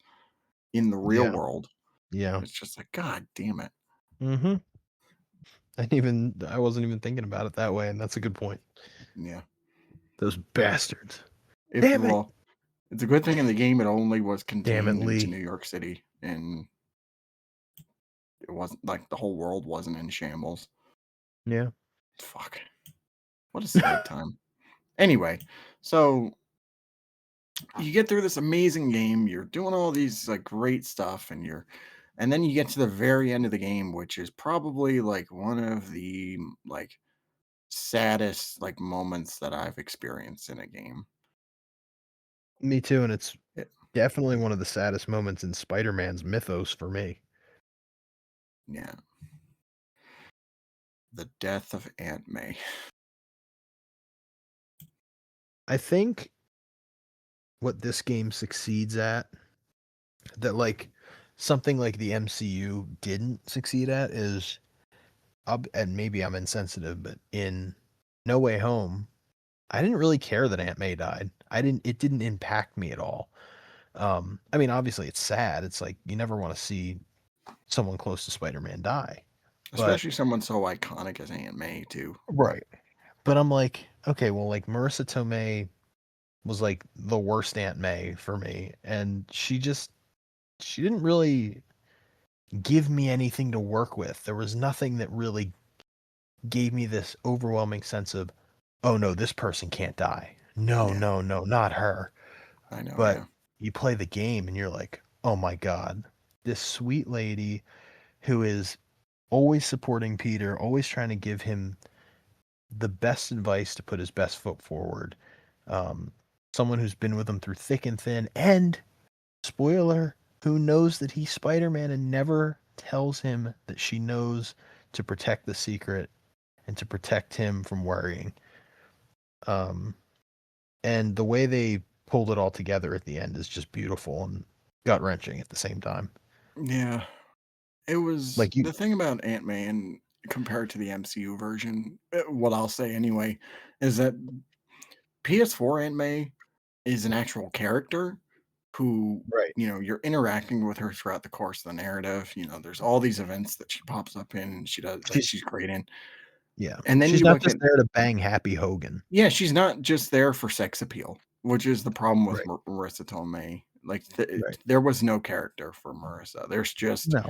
in the real yeah, world. yeah. It's just like, God damn it. Mm-hmm. I wasn't even thinking about it that way, and that's a good point. Yeah. Those bastards. If Damn it. well, it's a good thing in the game it only was Damn it, contained into Lee. New York City and it wasn't like the whole world wasn't in shambles. Yeah. Fuck. What a sad time. Anyway, so you get through this amazing game, you're doing all these like great stuff and then you get to the very end of the game, which is probably like one of the like saddest like moments that I've experienced in a game. Me too, and it's It, definitely one of the saddest moments in Spider-Man's mythos for me. yeah, the death of Aunt May. I think what this game succeeds at that like something like the MCU didn't succeed at is and maybe I'm insensitive, but in No Way Home, I didn't really care that Aunt May died. It didn't impact me at all. I mean, obviously it's sad. It's like you never want to see someone close to Spider-Man die. But Especially someone so iconic as Aunt May too. right. But I'm like, okay, well, like Marissa Tomei was like the worst Aunt May for me, and she didn't really give me anything to work with. There was nothing that really gave me this overwhelming sense of, oh no, this person can't die. No, Yeah, no, no, not her. I know, But yeah. you play the game and you're like, oh my God, this sweet lady who is always supporting Peter, always trying to give him the best advice to put his best foot forward. Um, Someone who's been with him through thick and thin, and spoiler, who knows that he's Spider-Man and never tells him that she knows to protect the secret and to protect him from worrying. Um, and the way they pulled it all together at the end is just beautiful and gut wrenching at the same time. Yeah. It was Like you, the thing about Ant Man compared to the MCU version, what I'll say anyway, is that PS4 Aunt May is an actual character who, right? you're interacting with her throughout the course of the narrative. There's all these events that she pops up in and she does like She's she's great in. yeah, And then she's you not look just at there to bang Happy Hogan. yeah, she's not just there for sex appeal, which is the problem with Right, Marissa Tomei. Like right. there was no character for Marissa. There's just No,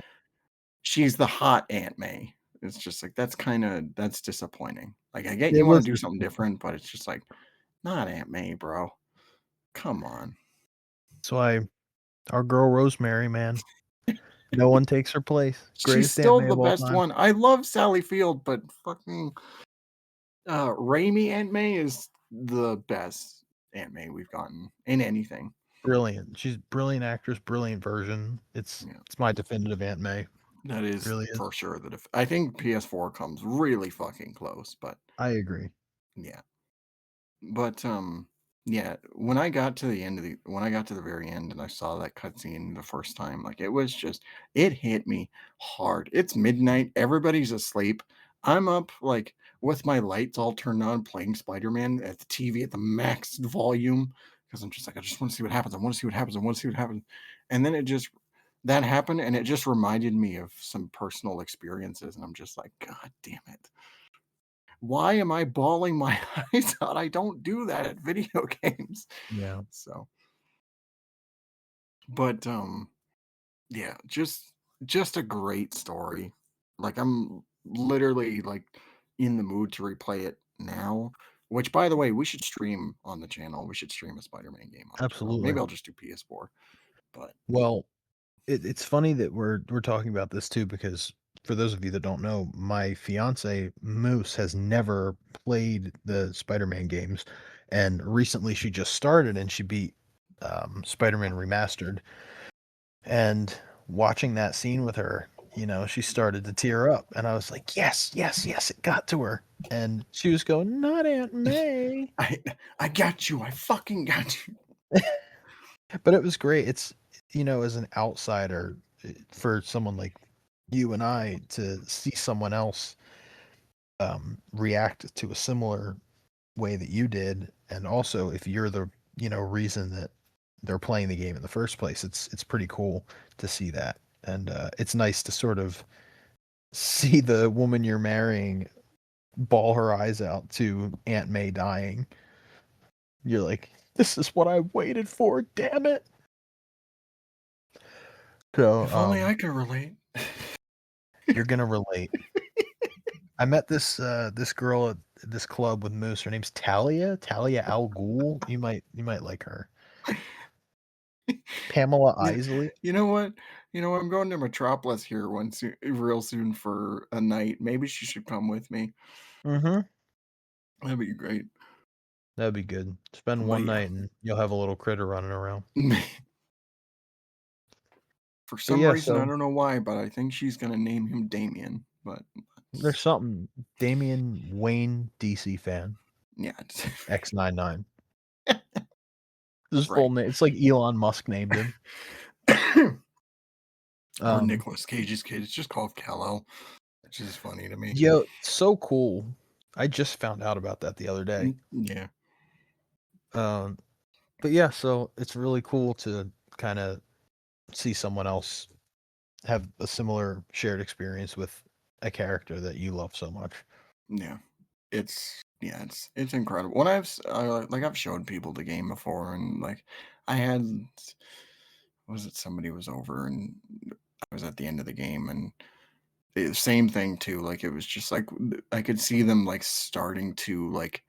she's the hot Aunt May. It's just like that's disappointing. Like I get it you want to was do something disappointing. different, but it's just like not Aunt May, bro. Come on. That's why our girl Rosemary, man, no one takes her place. She's Greatest Aunt still May the of all best time. one. I love Sally Field, but fucking Raimi Aunt May is the best Aunt May we've gotten in anything. Brilliant. She's a brilliant actress, brilliant version. Yeah, It's my definitive Aunt May. It that is really is. for sure. That if I think PS4 comes really fucking close, but I agree. yeah. But, yeah, when I got to the end of the when I got to the very end and I saw that cutscene the first time, like, it was just it hit me hard. It's midnight, everybody's asleep. I'm up, like, with my lights all turned on, playing Spider-Man at the TV at the max volume because 'cause I'm just like, "I just wanna see what happens. I wanna see what happens. I wanna see what happens." And then that happened, and it just reminded me of some personal experiences, and I'm just like, "God damn it." why am I bawling my eyes out? I don't do that at video games. Yeah, So, but yeah, just a great story. Like I'm literally like in the mood to replay it now. Which, by the way, we should stream on the channel. We should stream a Spider-Man game on the channel. absolutely. Maybe I'll just do PS4. But Well, it's funny that we're talking about this too because for those of you that don't know, my fiance Moose has never played the Spider-Man games, and recently she just started and she beat Spider-Man Remastered. And watching that scene with her, she started to tear up, and I was like, "Yes, yes, yes, it got to her." And she was going, "Not Aunt May." I I got you. I fucking got you. But it was great. It's, as an outsider, for someone like you and I to see someone else react to a similar way that you did, and also if you're the, reason that they're playing the game in the first place, it's pretty cool to see that. And it's nice to sort of see the woman you're marrying bawl her eyes out to Aunt May dying. You're like, this is what I waited for, damn it. So, If only I could relate. you're gonna relate. I met this girl at this club with Moose. Her name's Talia Al Ghul. You might like her. Pamela You, Isley. you know what? You know, I'm going to Metropolis here real soon for a night. Maybe she should come with me. Mm-hmm. That'd be great. That'd be good. Spend But one yeah, night and you'll have a little critter running around. for But some yeah, reason, I so don't know why, but I think she's gonna name him Damien. But there's something. Damian Wayne DC fan yeah, X99. His full right. name. It's like Elon Musk named him. Or Um, Nicolas Cage's kid. It's just called Kal-El, which is funny to me. Yo, so cool. I just found out about that the other day. Yeah, Um, but yeah, so it's really cool to kind of see someone else have a similar shared experience with a character that you love so much. yeah. It's incredible. When I've showed people the game before, and like I had, was it somebody was over and I was at the end of the game, and same thing too. Like it was just like I could see them like starting to like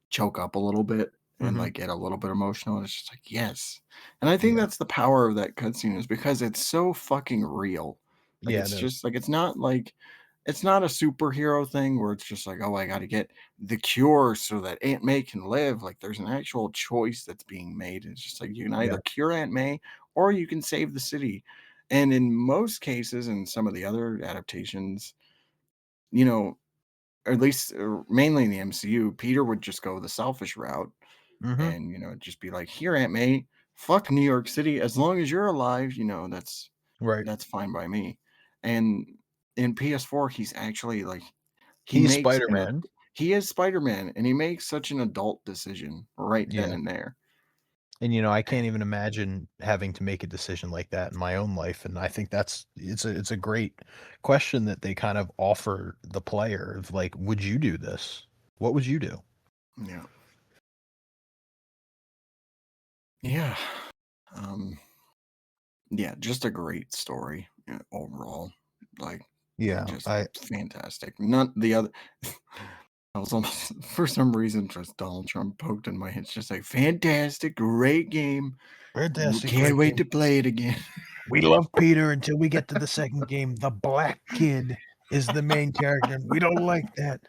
choke up a little bit and Hmm. like get a little bit emotional. And it's just like yes, and I think Yeah, that's the power of that cutscene is because it's so fucking real. Like yeah, it's it is. just like it's not a superhero thing where it's just like oh I got to get the cure so that Aunt May can live. Like there's an actual choice that's being made. It's just like you can Yeah. either cure Aunt May or you can save the city. And in most cases, in some of the other adaptations, you know, or at least mainly in the MCU, Peter would just go the selfish route Hmm. and, just be like, here, Aunt May, fuck New York City. As long as you're alive, Right. that's fine by me. And in PS4, he's actually like, he He's makes Spider an, Man. he is Spider-Man and he makes such an adult decision right then Yeah. and there. And I can't even imagine having to make a decision like that in my own life. And I think it's a great question that they kind of offer the player of like, would you do this? What would you do? Yeah. Yeah. Um, yeah, just a great story overall. Like, Yeah, just fantastic. Not the other. I was almost, for some reason, just Donald Trump poked in my head. It's just like, fantastic, great game. fantastic, Can't great wait game. to play it again. We love Peter until we get to the second game. The black kid is the main character, and we don't like that.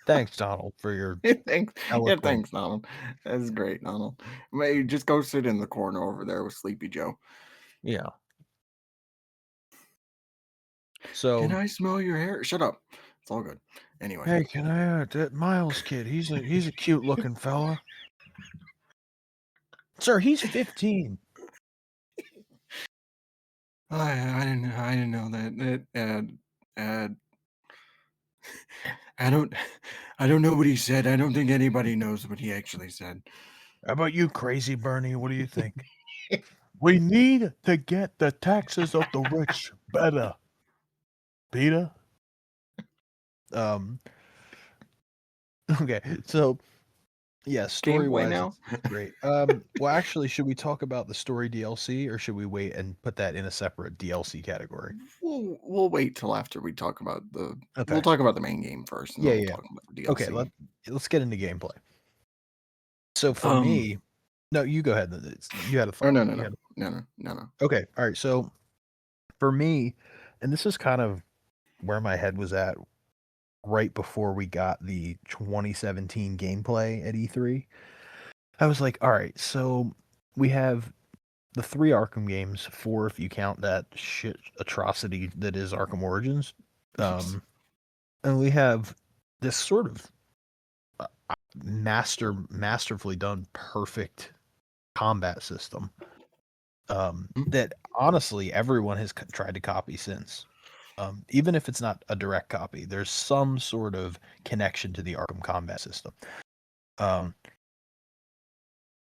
Thanks, Donald, for your Thanks. Yeah, eloquent. thanks, Donald. That's great, Donald. Maybe just go sit in the corner over there with Sleepy Joe. Yeah. Can So, I smell your hair? Shut up. It's all good. Anyway. hey, can I that Miles kid? He's a cute looking fella. Sir, he's 15. I didn't know that. I don't I don't know what he said. I don't think anybody knows what he actually said. How about you, crazy Bernie? What do you think? We need to get the taxes of the rich better, Peter. Um, okay, so yeah, story Gameplay wise, now. it's great. Well, actually, should we talk about the story DLC or should we wait and put that in a separate DLC category? We'll wait till after we talk about the. We'll Okay. talk about the main game first, and then Yeah, we'll yeah. talk about the Okay, DLC. let's get into gameplay. So for Um. me, no, you go ahead. You had a Oh thought. no no You no had no no no no. okay. All right. So for me, and this is kind of where my head was at right before we got the 2017 gameplay at E3. I was like, all right, so we have the three Arkham games, four if you count that shit atrocity that is Arkham Origins. Um, and we have this sort of uh, masterfully done, perfect combat system that honestly everyone has tried to copy since. Even if it's not a direct copy, there's some sort of connection to the Arkham combat system. Um,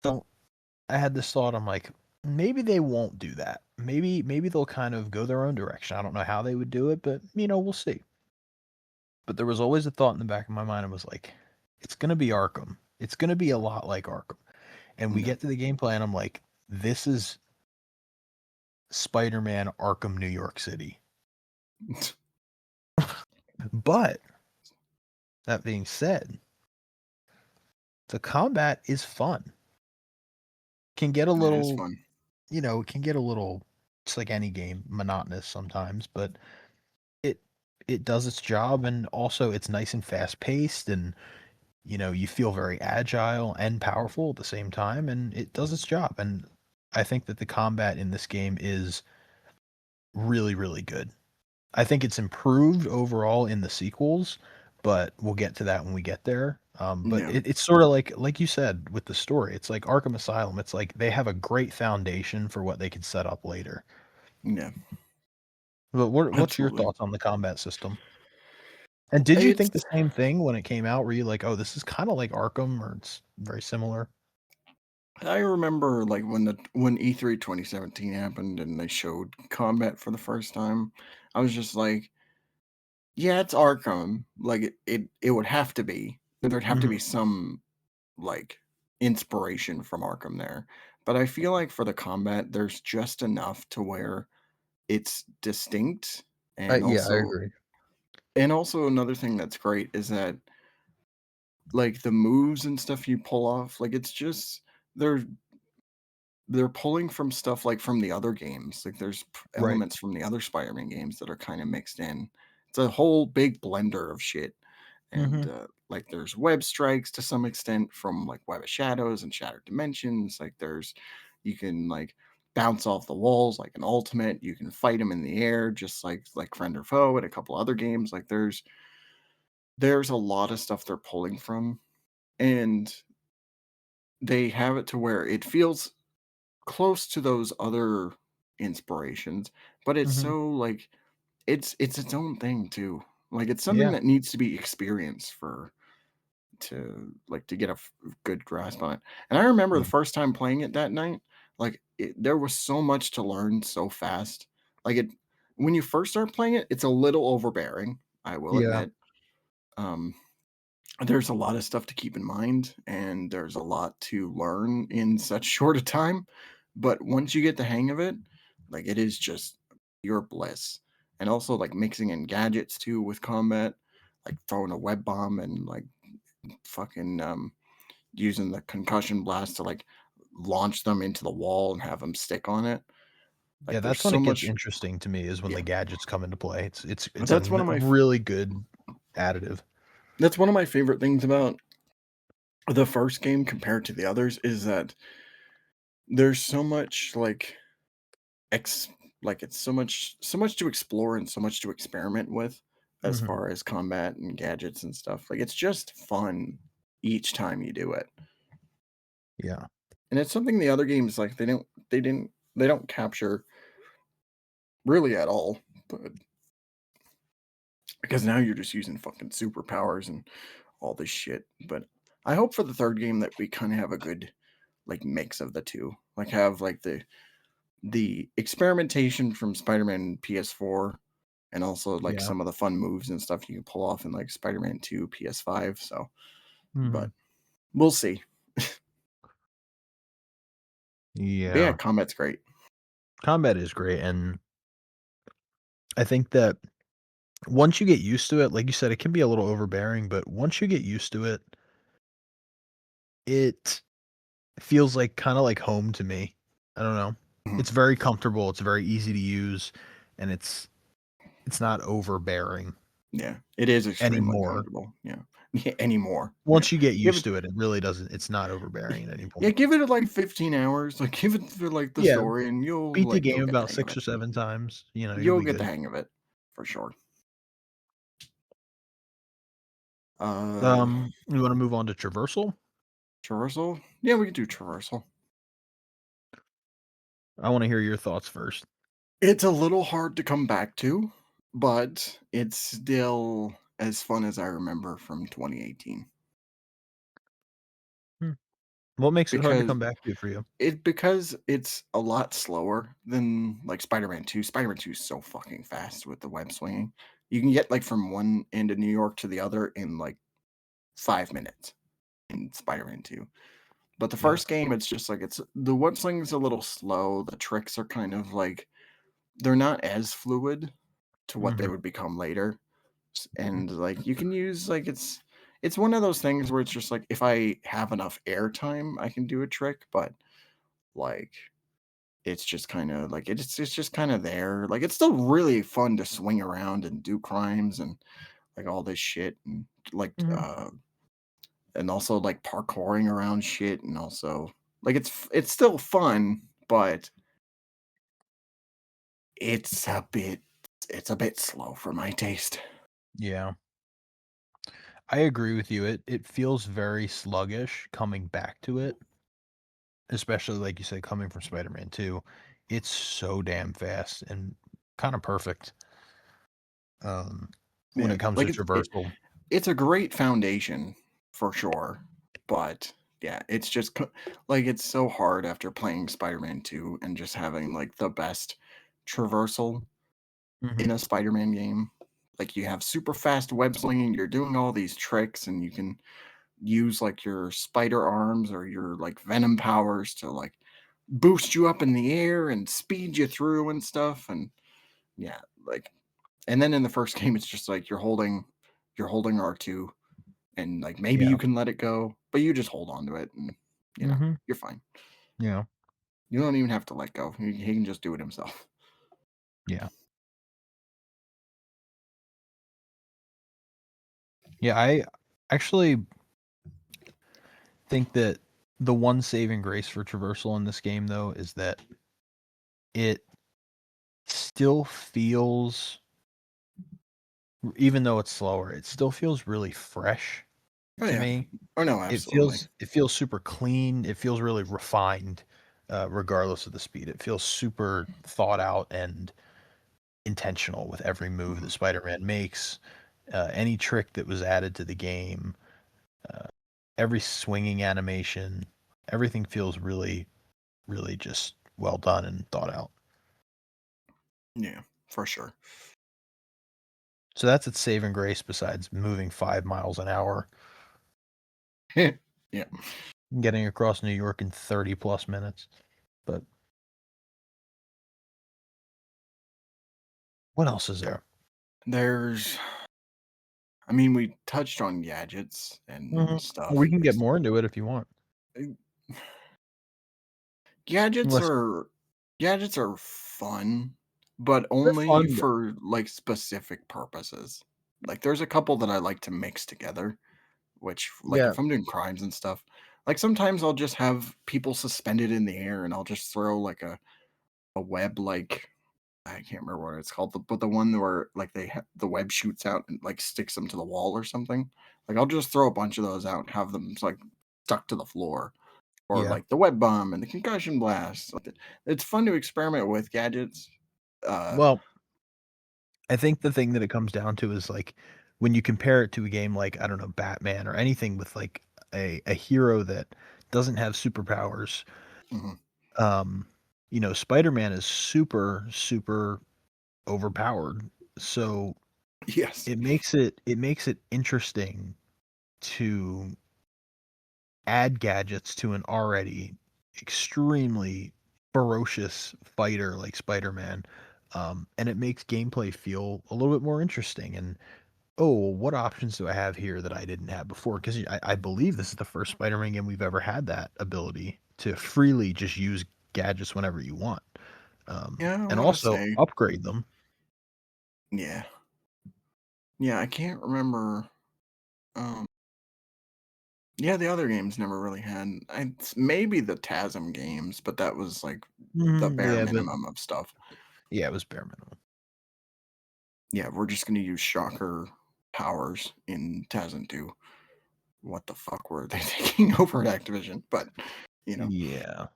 so I had this thought. I'm like, maybe they won't do that. Maybe they'll kind of go their own direction. I don't know how they would do it, but we'll see. But there was always a thought in the back of my mind. I was like, it's gonna be Arkham. It's gonna be a lot like Arkham. And we Yeah. get to the gameplay, and I'm like, this is Spider-Man Arkham New York City. But that being said, the combat is fun. Can get a That is little, fun. it can get a little, just like any game, monotonous sometimes, but it it does its job, and also it's nice and fast paced, and you feel very agile and powerful at the same time, and it does its job. And I think that the combat in this game is really, really good. I think it's improved overall in the sequels, but we'll get to that when we get there. But Yeah. it's sort of like you said with the story. It's like Arkham Asylum. It's like they have a great foundation for what they could set up later. Yeah. But what's your Absolutely. thoughts on the combat system? And did you think It's. the same thing when it came out? Were you like, "Oh, this is kind of like Arkham, or it's very similar"? I remember like when E3 2017 happened and they showed combat for the first time. I was just like, yeah, it's Arkham. Like it would have to be. There'd have to Hmm. be some like inspiration from Arkham there. But I feel like for the combat, there's just enough to where it's distinct, and Yeah, I also agree. another thing that's great is that like the moves and stuff you pull off, like it's just they're they're pulling from stuff like from the other games. Like there's Right. elements from the other Spider-Man games that are kind of mixed in. It's a whole big blender of shit. And Hmm. like there's web strikes to some extent from like Web of Shadows and Shattered Dimensions. Like there's you can like bounce off the walls like an ultimate. You can fight them in the air just like friend or foe and a couple other games. Like there's a lot of stuff they're pulling from, and they have it to where it feels close to those other inspirations, but it's Hmm. so like it's its own thing too. Like it's something Yeah. that needs to be experienced to get a good grasp on it. And I remember the Yeah. first time playing it that night, like there was so much to learn so fast. Like it when you first start playing it, it's a little overbearing, I will Yeah. admit. Um, there's a lot of stuff to keep in mind, and there's a lot to learn in such short a time. But once you get the hang of it, like it is just pure bliss. And also like mixing in gadgets too with combat, like throwing a web bomb and like fucking using the concussion blast to like launch them into the wall and have them stick on it. Yeah, Like there's that's when so it gets much. interesting to me is when Yeah, the gadgets come into play. It's a that's one of my really good additive. that's one of my favorite things about the first game compared to the others is that there's so much ex like it's so much to explore and so much to experiment with as Hmm. far as combat and gadgets and stuff. Like it's just fun each time you do it. Yeah. And it's something the other games like they don't capture really at all. But because now you're just using fucking superpowers and all this shit. But I hope for the third game that we kind of have a good like mix of the two. Like have like the experimentation from Spider-Man PS4 and also like Yeah. some of the fun moves and stuff you can pull off in like Spider-Man 2 PS5. So, Hmm. but we'll see. But yeah, Yeah. combat's great. Combat is great, and I think that once you get used to it, like you said, it can be a little overbearing, but once you get used to it, it feels like kinda like home to me. I don't know. Mhm. It's very comfortable, it's very easy to use, and it's not overbearing Yeah, it is extremely anymore. comfortable. Yeah, yeah, anymore. Yeah, Once you get give used it. to it, it really doesn't it's not overbearing at any Yeah, point. give it like 15 hours. Like give it for like the Yeah, story, and beat the you'll game get the about hang of 6 it. or 7 times, you'll You'll be get the good. hang of it for sure. Uh, You wanna move on to traversal? traversal. Yeah, we could do traversal. I wanna hear your thoughts first. It's a little hard to come back to, but it's still as fun as I remember from 2018 Hmm. What makes it hard to because come back to for you? because it's a lot slower than like Spider-Man 2. Spider-Man 2 is so fucking fast with the web swinging. You can get like from one end of New York to the other in like 5 minutes in Spider-Man 2. But the Yeah. first game, it's just like it's the web sling's a little slow. The tricks are kind of like they're not as fluid to what they Mhm. would become later. And like you can use like it's one of those things where it's just like if I have enough airtime, I can do a trick, but like it's just kind of like it's just kind of there. Like it's still really fun to swing around and do crimes and like all this shit like Mhm. uh and also like parkouring around shit and also like it's still fun, but it's a bit it's a bit slow for my taste. Yeah. I agree with you. It feels very sluggish coming back to it, especially like you said, coming from Spider-Man 2. It's so damn fast and kind of perfect when Yeah, it comes to like traversal. it's a great foundation for sure, but yeah, it's just like it's so hard after playing Spider-Man 2 and just having like the best traversal Hmm. in a Spider-Man game. Like you have super fast web slinging, you're doing all these tricks, and you can use like your spider arms or your like venom powers to like boost you up in the air and speed you through and stuff. And yeah, like and then in the first game, it's just like you're holding R2 and like maybe Yeah. you can let it go, but you just hold on to it and Hmm. you're fine. Yeah. You don't even have to let go. He can just do it himself. Yeah. Yeah. I actually think that the one saving grace for traversal in this game, though, is that it still feels, even though it's slower, it still feels really fresh Oh to yeah. me. Oh no, It absolutely. feels it feels super clean, it feels really refined, regardless of the speed. It feels super thought out and intentional with every move Mhm. that Spider-Man makes, any trick that was added to the game, uh, every swinging animation, everything feels really, really just well done and thought out. Yeah, for sure. So that's its saving grace besides moving 5 miles an hour Yeah. and getting across New York in 30 plus minutes. But what else is there? There's I mean, we touched on gadgets Mhm. and We stuff. can get There's more into it if you want. uh, gadgets Unless are gadgets are fun, but they're only fun. for like specific purposes. Like there's a couple that I like to mix together. Which, like, Yeah. if I'm doing crimes and stuff, like, sometimes I'll just have people suspended in the air, and I'll just throw, like, a web, like I can't remember what it's called, but the one where, like, the web shoots out and, like, sticks them to the wall or something. Like, I'll just throw a bunch of those out and have them, like, stuck to the floor, or, Yeah. like, the web bomb and the concussion blast. Like, it's fun to experiment with gadgets. Uh Well, I think the thing that it comes down to is, like, when you compare it to a game like, I don't know, Batman or anything with, like, a hero that doesn't have superpowers, mhm, um, Spider-Man is super, super overpowered. So Yes. it makes it interesting to add gadgets to an already extremely ferocious fighter like Spider-Man. And it makes gameplay feel a little bit more interesting. And oh, well, what options do I have here that I didn't have before? Because I believe this is the first Spider-Man game we've ever had that ability to freely just use gadgets whenever you want, Yeah, I and want to also say, upgrade them. yeah. Yeah, I can't remember. Um, yeah, the other games never really had. Maybe the TASM games, but that was like the bare Yeah, but minimum of stuff. yeah, it was bare minimum. Yeah, we're just gonna use shocker powers in TASM 2. What the fuck were they thinking over at Activision? But you know, Yeah.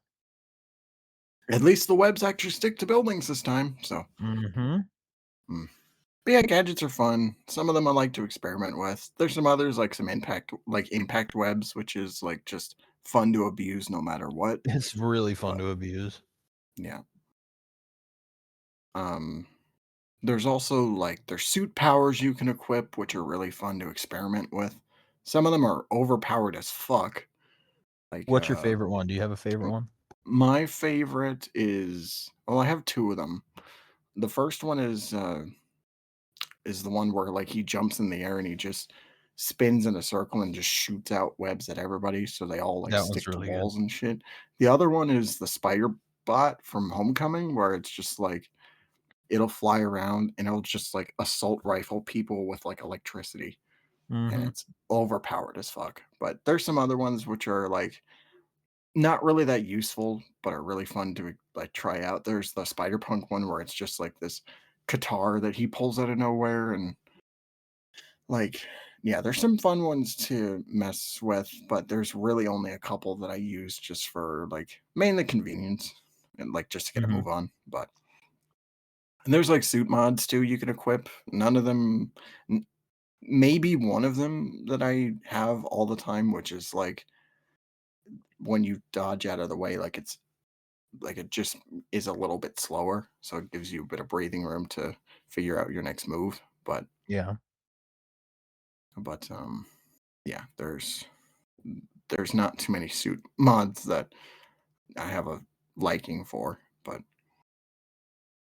at least the webs actually stick to buildings this time. So, Mm-hmm. mm. But yeah, gadgets are fun. Some of them I like to experiment with. There's some others like some impact webs, which is like just fun to abuse no matter what. It's really fun But to abuse. yeah. Um there's also like there's suit powers you can equip, which are really fun to experiment with. Some of them are overpowered as fuck. Like What's your favorite one? Do you have a favorite m- one? my favorite is, well, I have two of them. The first one is the one where like he jumps in the air and he just spins in a circle and just shoots out webs at everybody so they all like That one's stick to really good. walls and shit. The other one is the spider bot from Homecoming where it's just like it'll fly around and it'll just like assault rifle people with like electricity and Mhm. it's overpowered as fuck. But there's some other ones which are like not really that useful but are really fun to like try out. There's the Spider Punk one where it's just like this guitar that he pulls out of nowhere and like, yeah, there's some fun ones to mess with, but there's really only a couple that I use just for like mainly convenience and like just to get a Mhm. move on. But and there's like suit mods too you can equip. None of them, n- maybe one of them that I have all the time, which is like when you dodge out of the way, like it's like it just is a little bit slower, so it gives you a bit of breathing room to figure out your next move. Yeah. But yeah, there's not too many suit mods that I have a liking for, but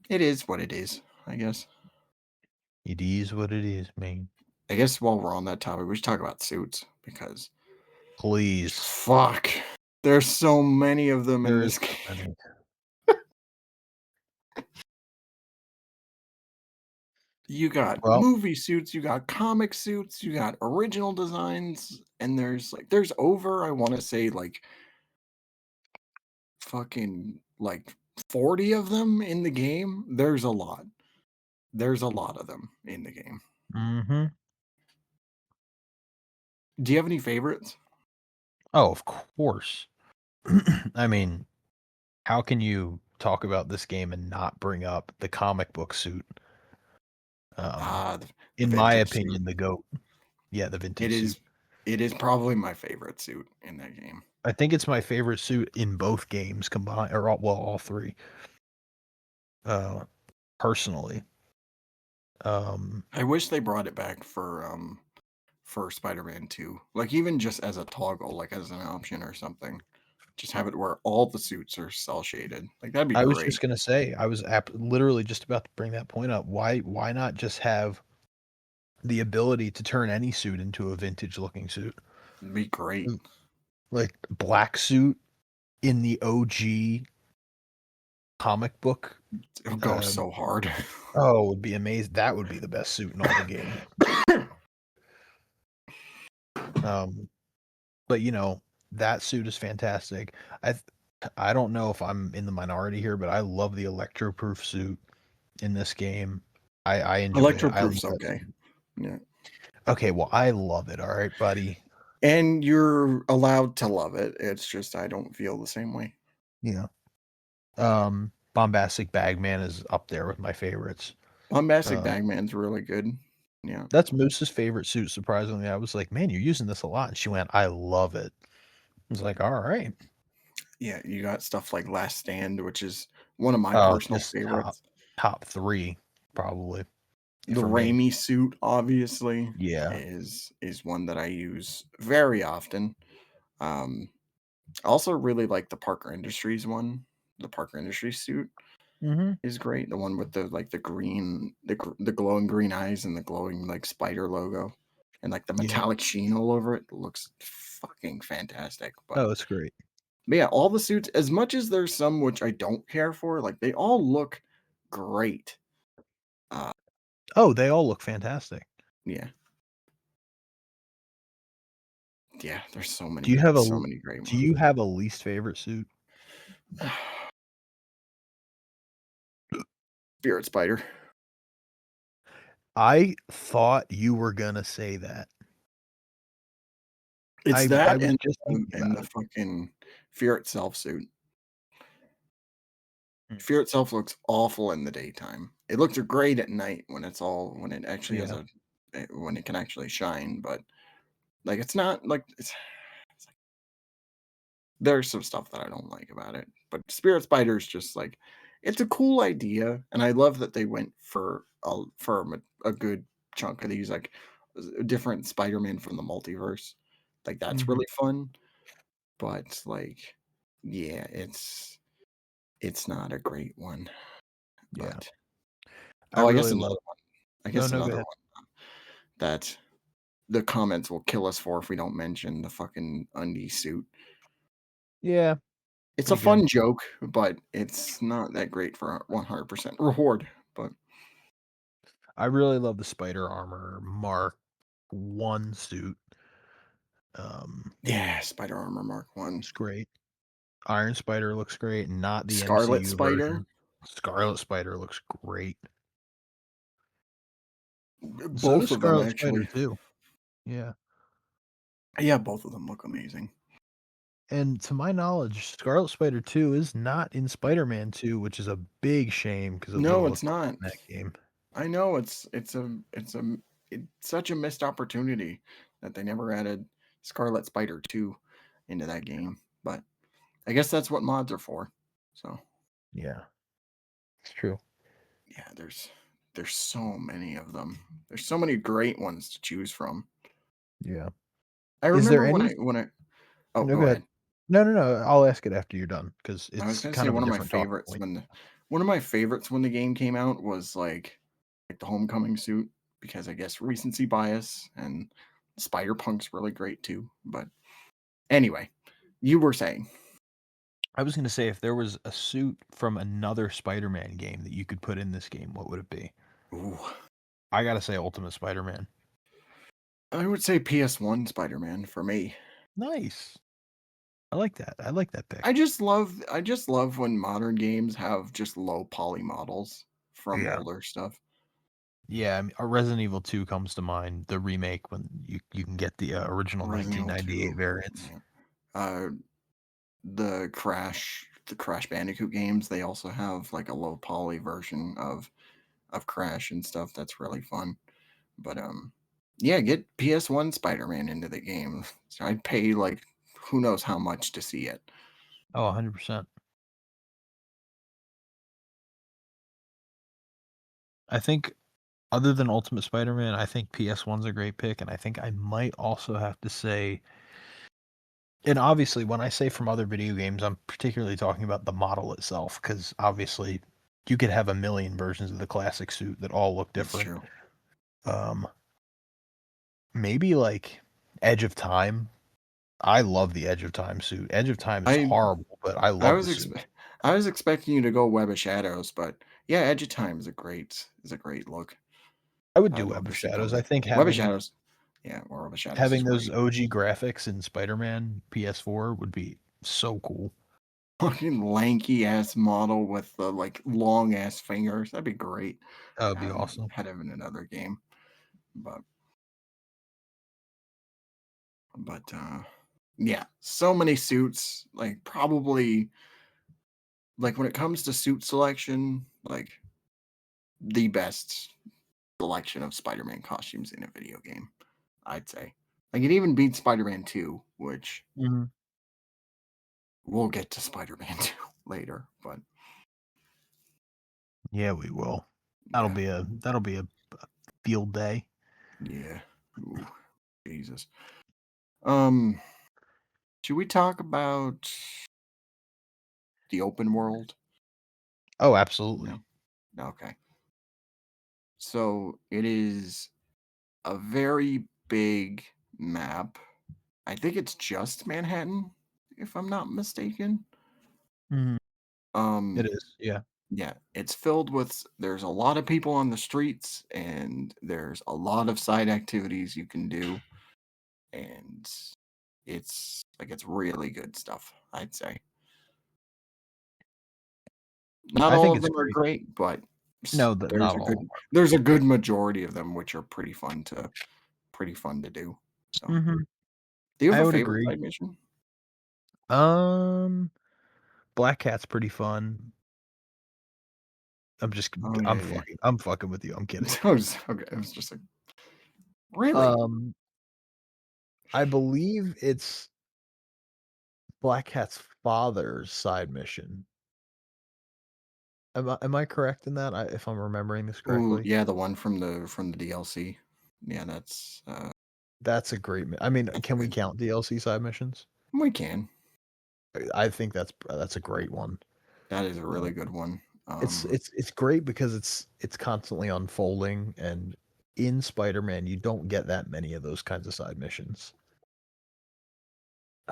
it is what it is, I guess. It is what it is, man. I guess while we're on that topic, we should talk about suits because Please. fuck, there's so many of them in There is this so game. many. You got Well, movie suits, you got comic suits, you got original designs, and there's over, I want to say like fucking like 40 of them in the game. There's a lot. There's a lot of them in the game. mhm. Do you have any favorites? Oh, of course. I mean, how can you talk about this game and not bring up the comic book suit? Um, Ah, the in my vintage suit. opinion, the GOAT. Yeah, the It vintage suit. is it is probably my favorite suit in that game. I think it's my favorite suit in both games combined, or all three. Uh, personally. Um, I wish they brought it back for Spider-Man 2. Like even just as a toggle, like as an option or something. Just have it where all the suits are cell shaded. Like that'd be I was great. just gonna say, I was literally just about to bring that point up. Why not just have the ability to turn any suit into a vintage looking suit? It'd be great. Mm, like black suit in the OG comic book. It'll go Um, so hard. oh, it would be amazing. That would be the best suit in all the game. Um, but that suit is fantastic. I th- I don't know if I'm in the minority here, but I love the electro-proof suit in this game. I enjoy it. I love Electroproof's that okay. suit. Yeah. Okay, well, I love it. All right, buddy. And you're allowed to love it. It's just I don't feel the same way. Yeah. Bombastic Bagman is up there with my favorites. Bombastic Uh, Bagman's really good. Yeah. that's Moose's favorite suit, surprisingly. I was like, "Man, you're using this a lot." And she went, "I love it." I was like, "All right." Yeah, you got stuff like Last Stand, which is one of my Oh, personal just top favorites. top 3, probably. The for me. Raimi suit, obviously, Yeah. is one that I use very often. Um, I also really like the Parker Industries one. The Parker Industries suit Mhm. is great. The one with the like the green, the glowing green eyes and the glowing like spider logo, and like the Yeah. metallic sheen all over it. It looks fucking fantastic. Oh, it's great. But yeah, all the suits, as much as there's some which I don't care for, like they all look great. Uh, Oh, they all look fantastic. yeah, yeah. There's Do you have a so l many great do ones. you have a least favorite suit? Spirit Spider. I thought you were gonna say that. It's I that was just thinking and about the it. fucking Fear Itself suit. Mm. Fear Itself looks awful in the daytime. It looks great at night when it actually has Yeah. a when it can actually shine, but like it's not like it's like there's some stuff that I don't like about it. But Spirit Spider is just like it's a cool idea, and I love that they went for a good chunk of these like different Spider-Man from the multiverse. Like that's Mhm. really fun, but like yeah, it's not a great one. Yeah. But I oh, I guess really another love one. I No, guess no, go another ahead. one that the comments will kill us for if we don't mention the fucking undie suit. Yeah, It's a pretty good. fun joke, but it's not that great for 100% reward. But I really love the Spider Armor Mark 1 suit. yeah, Spider Armor Mark One, It's great. Iron Spider looks great, not the Scarlet MCU Spider, version. Scarlet Spider looks great. So does both of them Scarlet Spider actually. too. Yeah. Yeah, both of them look amazing. And to my knowledge, Scarlet Spider 2 is not in Spider-Man 2, which is a big shame because it would No, have it's looked cool not. in that game. I know it's such a missed opportunity that they never added Scarlet Spider 2 into that game. But I guess that's what mods are for. So Yeah, it's true. yeah, there's so many of them. There's so many great ones to choose from. Yeah. I Is there remember any when I oh No, go go ahead. ahead. No, no, no, I'll ask it after you're done because I was it's gonna kind say of a different talking point. one of my favorites when the game came out was like the Homecoming suit because I guess recency bias and Spider Punk's really great too. But anyway, you were saying. I was gonna say if there was a suit from another Spider-Man game that you could put in this game, what would it be? Ooh, I gotta say Ultimate Spider-Man. I would say PS1 Spider-Man for me. Nice. I like that. I like that pick. I just love when modern games have just low poly models from Yeah. older stuff. Yeah, I mean, Resident Evil 2 comes to mind, the remake when you can get the, original Resident Evil 1998 2. variants. Yeah. Uh the Crash Bandicoot games, they also have like a low poly version of Crash and stuff that's really fun. But yeah, get PS1 Spider-Man into the game. So I'd pay like who knows how much to see it. Oh, 100%. I think other than Ultimate Spider-Man, I think PS1's a great pick, and I think I might also have to say and obviously, when I say from other video games, I'm particularly talking about the model itself, because obviously you could have a million versions of the classic suit that all look That's different. true. Um, maybe like Edge of Time. I love the Edge of Time suit. Edge of Time is I horrible, but I I love the was suit. I was expecting you to go Web of Shadows, but yeah, Edge of Time is a great look. I would do I'd Web love to of see Shadows. Web I think Web of Shadows. Yeah, or Web of Shadows is having those great. OG graphics in Spider-Man PS4 would be so cool. Fucking lanky ass model with the like long ass fingers. That'd be great. That would be awesome. Had him in another game. But but yeah, so many suits. Like probably like when it comes to suit selection, like the best selection of Spider-Man costumes in a video game, I'd say. Like it even beats Spider-Man 2, which Mhm. we'll get to Spider-Man 2 later, but Yeah, we will. yeah. That'll be a field day. Yeah. Ooh, Jesus. Um, should we talk about the open world? Oh, absolutely. No. Okay. So it is a very big map. I think it's just Manhattan, if I'm not mistaken. Mhm. It Um, is, yeah. yeah, it's filled with there's a lot of people on the streets and there's a lot of side activities you can do and it's really good stuff, I'd say. Not I all think of it's them are great. great, but No, that there's not a all good of there's a good majority of them which are pretty fun to do. So, them. Mhm. do you have I a would favorite agree. side mission? Um, Black Cat's pretty fun. Oh yeah, yeah. I'm fucking with you, I'm kidding. Okay. I was just like, really? Um, I believe it's Black Cat's father's side mission. Am I correct in that? If I'm remembering this Ooh, correctly? yeah, the one from the DLC. Yeah, That's a great I mean, that's can we good. count DLC side missions? We can. I think that's a great one. That is a Uh, really good one. it's great because it's constantly unfolding, and in Spider-Man, you don't get that many of those kinds of side missions.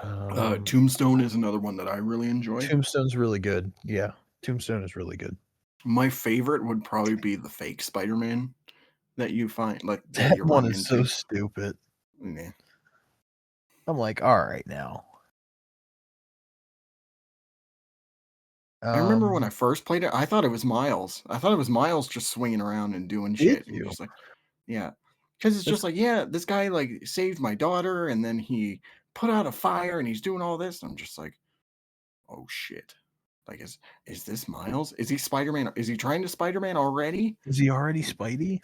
Um, Tombstone is another one that I really enjoy. Tombstone's really good. Yeah, Tombstone is really good. My favorite would probably be the fake Spider-Man that you find, like that That you one run is so into. stupid. Yeah. I'm like, "Alright now." I remember when I Um, first played it, I thought it was Miles. I thought it was Miles just swinging around and doing did shit and you? just like, yeah, because it's That's just like, yeah, this guy like saved my daughter and then he put out a fire and he's doing all this. I'm just like, oh shit. Like, is this Miles? Is he Spider-Man? Is he trying to Spider-Man already? is he already Spidey?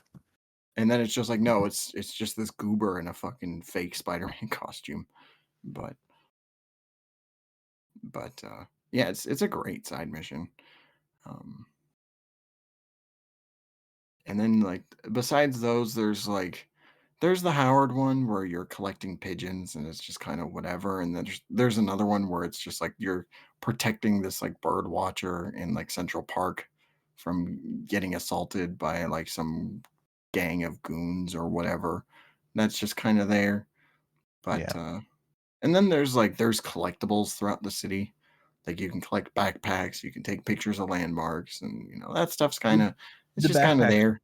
And then it's just like, no, it's just this goober in a fucking fake Spider-Man costume. But yeah, it's a great side mission. Um, and then like besides those, there's the Howard one where you're collecting pigeons and it's just kind of whatever. And then there's another one where it's just like you're protecting this like bird watcher in like Central Park from getting assaulted by like some gang of goons or whatever. That's just kind of there. But Yeah. and then there's collectibles throughout the city. Like you can collect backpacks, you can take pictures of landmarks, and that stuff's The it's the just kind of backpacks there.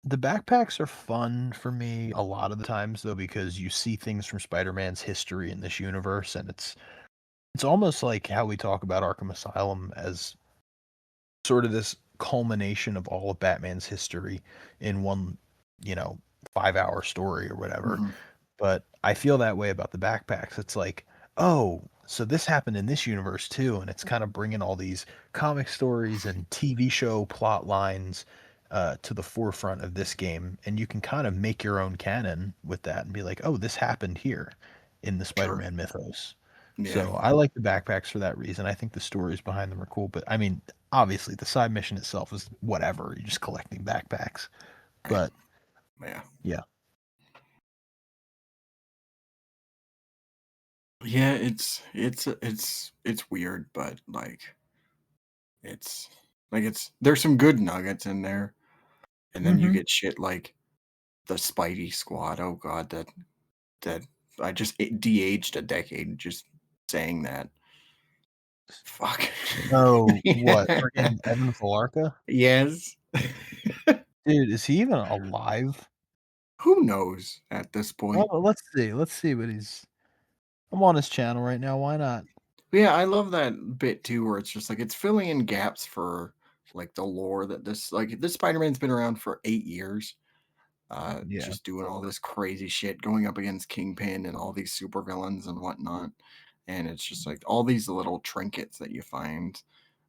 the backpacks are fun for me a lot of the times, though, because you see things from Spider-Man's history in this universe, and it's almost like how we talk about Arkham Asylum as sort of this culmination of all of Batman's history in one, you know, 5-hour story or whatever. Mhm. But I feel that way about the backpacks. It's like, oh, so this happened in this universe too, and it's kind of bringing all these comic stories and TV show plot lines to the forefront of this game, and you can kind of make your own canon with that and be like, oh, this happened here in the Sure. Spider-Man mythos. Yeah. So I like the backpacks for that reason. I think the stories behind them are cool, but I mean, obviously the side mission itself is whatever. You're just collecting backpacks. Right. But Yeah. yeah. Yeah, it's weird, but it's it's there's some good nuggets in there, and then you Hmm. get shit like the Spidey Squad. Oh god, that I just de-aged a decade just saying that. Fuck. Oh, what? Yeah. Freaking Evan Filarka? Yes. Dude, is he even alive? Who knows at this point? Well, let's see. Let's see what he's. I'm on his channel right now. Why not? But yeah, I love that bit too, where it's just like it's filling in gaps for like the lore that this Spider-Man's been around for 8 years, Yeah. just doing all this crazy shit, going up against Kingpin and all these supervillains and whatnot. And it's just like all these little trinkets that you find,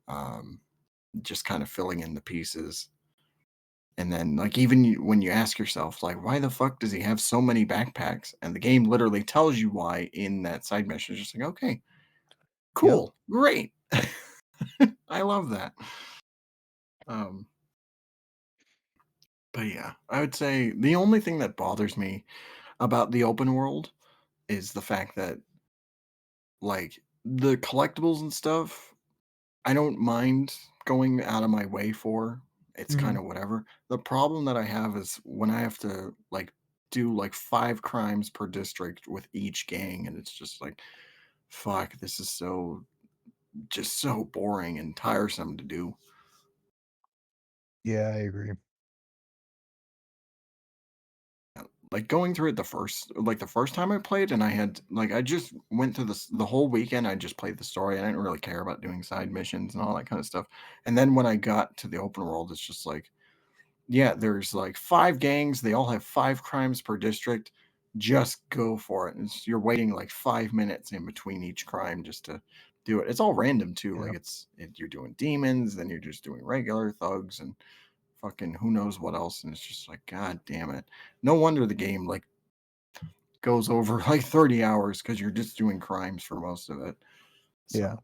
um, just kind of filling in the pieces. And then, like, even when you ask yourself, like, why the fuck does he have so many backpacks? And the game literally tells you why in that side mission. It's just like, okay, Yep. cool, great. I love that. Um, But yeah, I would say the only thing that bothers me about the open world is the fact that, like, the collectibles and stuff, I don't mind going out of my way for. It's Hmm. kind of whatever. The problem that I have is when I have to, like, do like 5 crimes per district with each gang, and it's just like, fuck, this is so just so boring and tiresome to do. Yeah, I agree. Like, going through it the first time I played, and I had like, I just went through the whole weekend, I just played the story, I didn't really care about doing side missions and all that kinda stuff, and then when I got to the open world, it's just like, yeah, there's, like, 5 gangs, they all have 5 crimes per district, just go for it, and you're waiting, like, 5 minutes in between each crime just to do it. It's all random too, Yeah. like, you're doing demons, then you're just doing regular thugs, and fucking who knows what else, and it's just like, god damn it. No wonder the game, like, goes over like 30 hours because you're just doing crimes for most of it. Yeah. So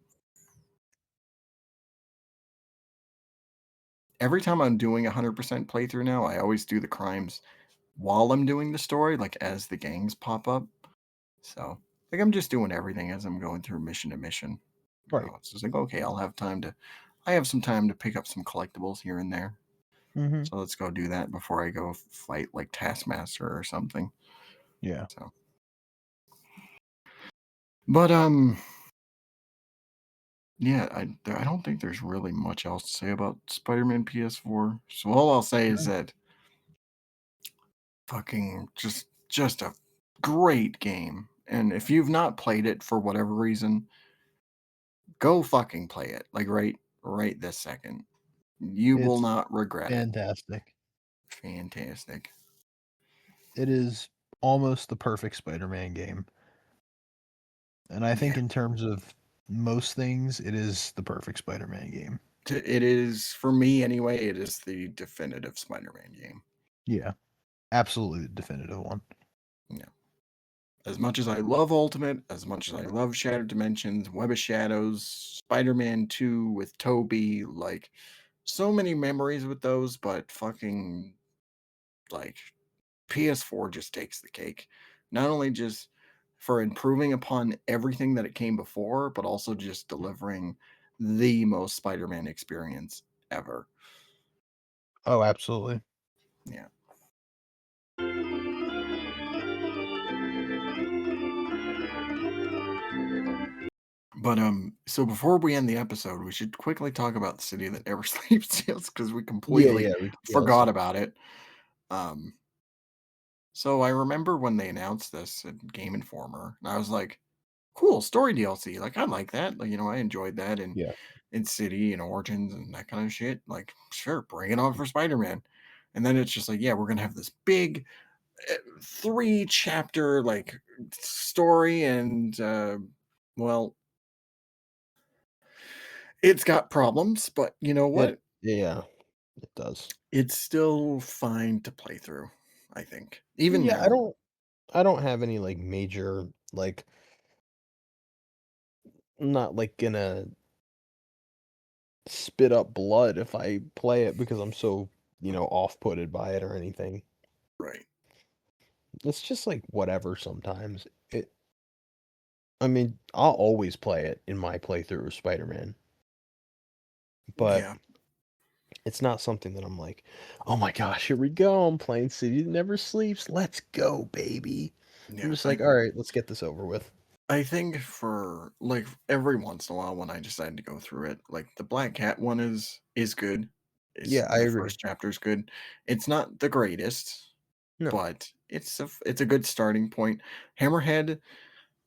every time I'm doing 100% playthrough now, I always do the crimes while I'm doing the story, like as the gangs pop up. So like I'm just doing everything as I'm going through mission to mission. Right. It's just like, okay, I have some time to pick up some collectibles here and there. Hmm. So let's go do that before I go fight like Taskmaster or something. Yeah. So, but yeah, I don't think there's really much else to say about Spider-Man PS4. So all I'll say is that fucking just a great game. And if you've not played it for whatever reason, go fucking play it. Like right this second. You will It's not regret it. fantastic. Fantastic. It is almost the perfect Spider-Man game. And I Yeah. think in terms of most things, it is the perfect Spider-Man game. It is for me anyway, it is the definitive Spider-Man game. Yeah, absolutely the definitive one. Yeah. As much as I love Ultimate, as much as I love Shattered Dimensions, Web of Shadows, Spider-Man 2 with Toby, like so many memories with those, but fucking like PS4 just takes the cake. Not only just for improving upon everything that it came before, but also just delivering the most Spider-Man experience ever. Oh, absolutely. Yeah. But so before we end the episode, we should quickly talk about the city that never sleeps because we Yeah, completely yeah, yeah, let's forgot talk. about it. Um, so I remember when they announced this at Game Informer, and I was like, cool, story DLC. Like I like that. Like, I enjoyed that Yeah. in City and Origins and that kind of shit. Like, sure, bring it on for Spider-Man. And then it's just like, yeah, we're gonna have this big 3 chapter like story, and well, it's got problems, but you know It what? yeah, it does. It's still fine to play through, I think. Even Yeah, now. I don't have any, like, major, like, I'm not, like, gonna spit up blood if I play it because I'm so, off-putted by it or anything. Right. It's just, like, whatever sometimes. I mean, I'll always play it in my playthrough of Spider-Man, but Yeah. it's not something that I'm like, "Oh my gosh, here we go, I'm playing City That Never Sleeps, let's go, baby." I'm Yeah. just like, "Alright, let's get this over with." I think for like every once in a while when I decide to go through it, like the Black Cat one is good. Is Yeah, I the agree. first chapter is good. It's not the greatest, No. but it's a good starting point. Hammerhead,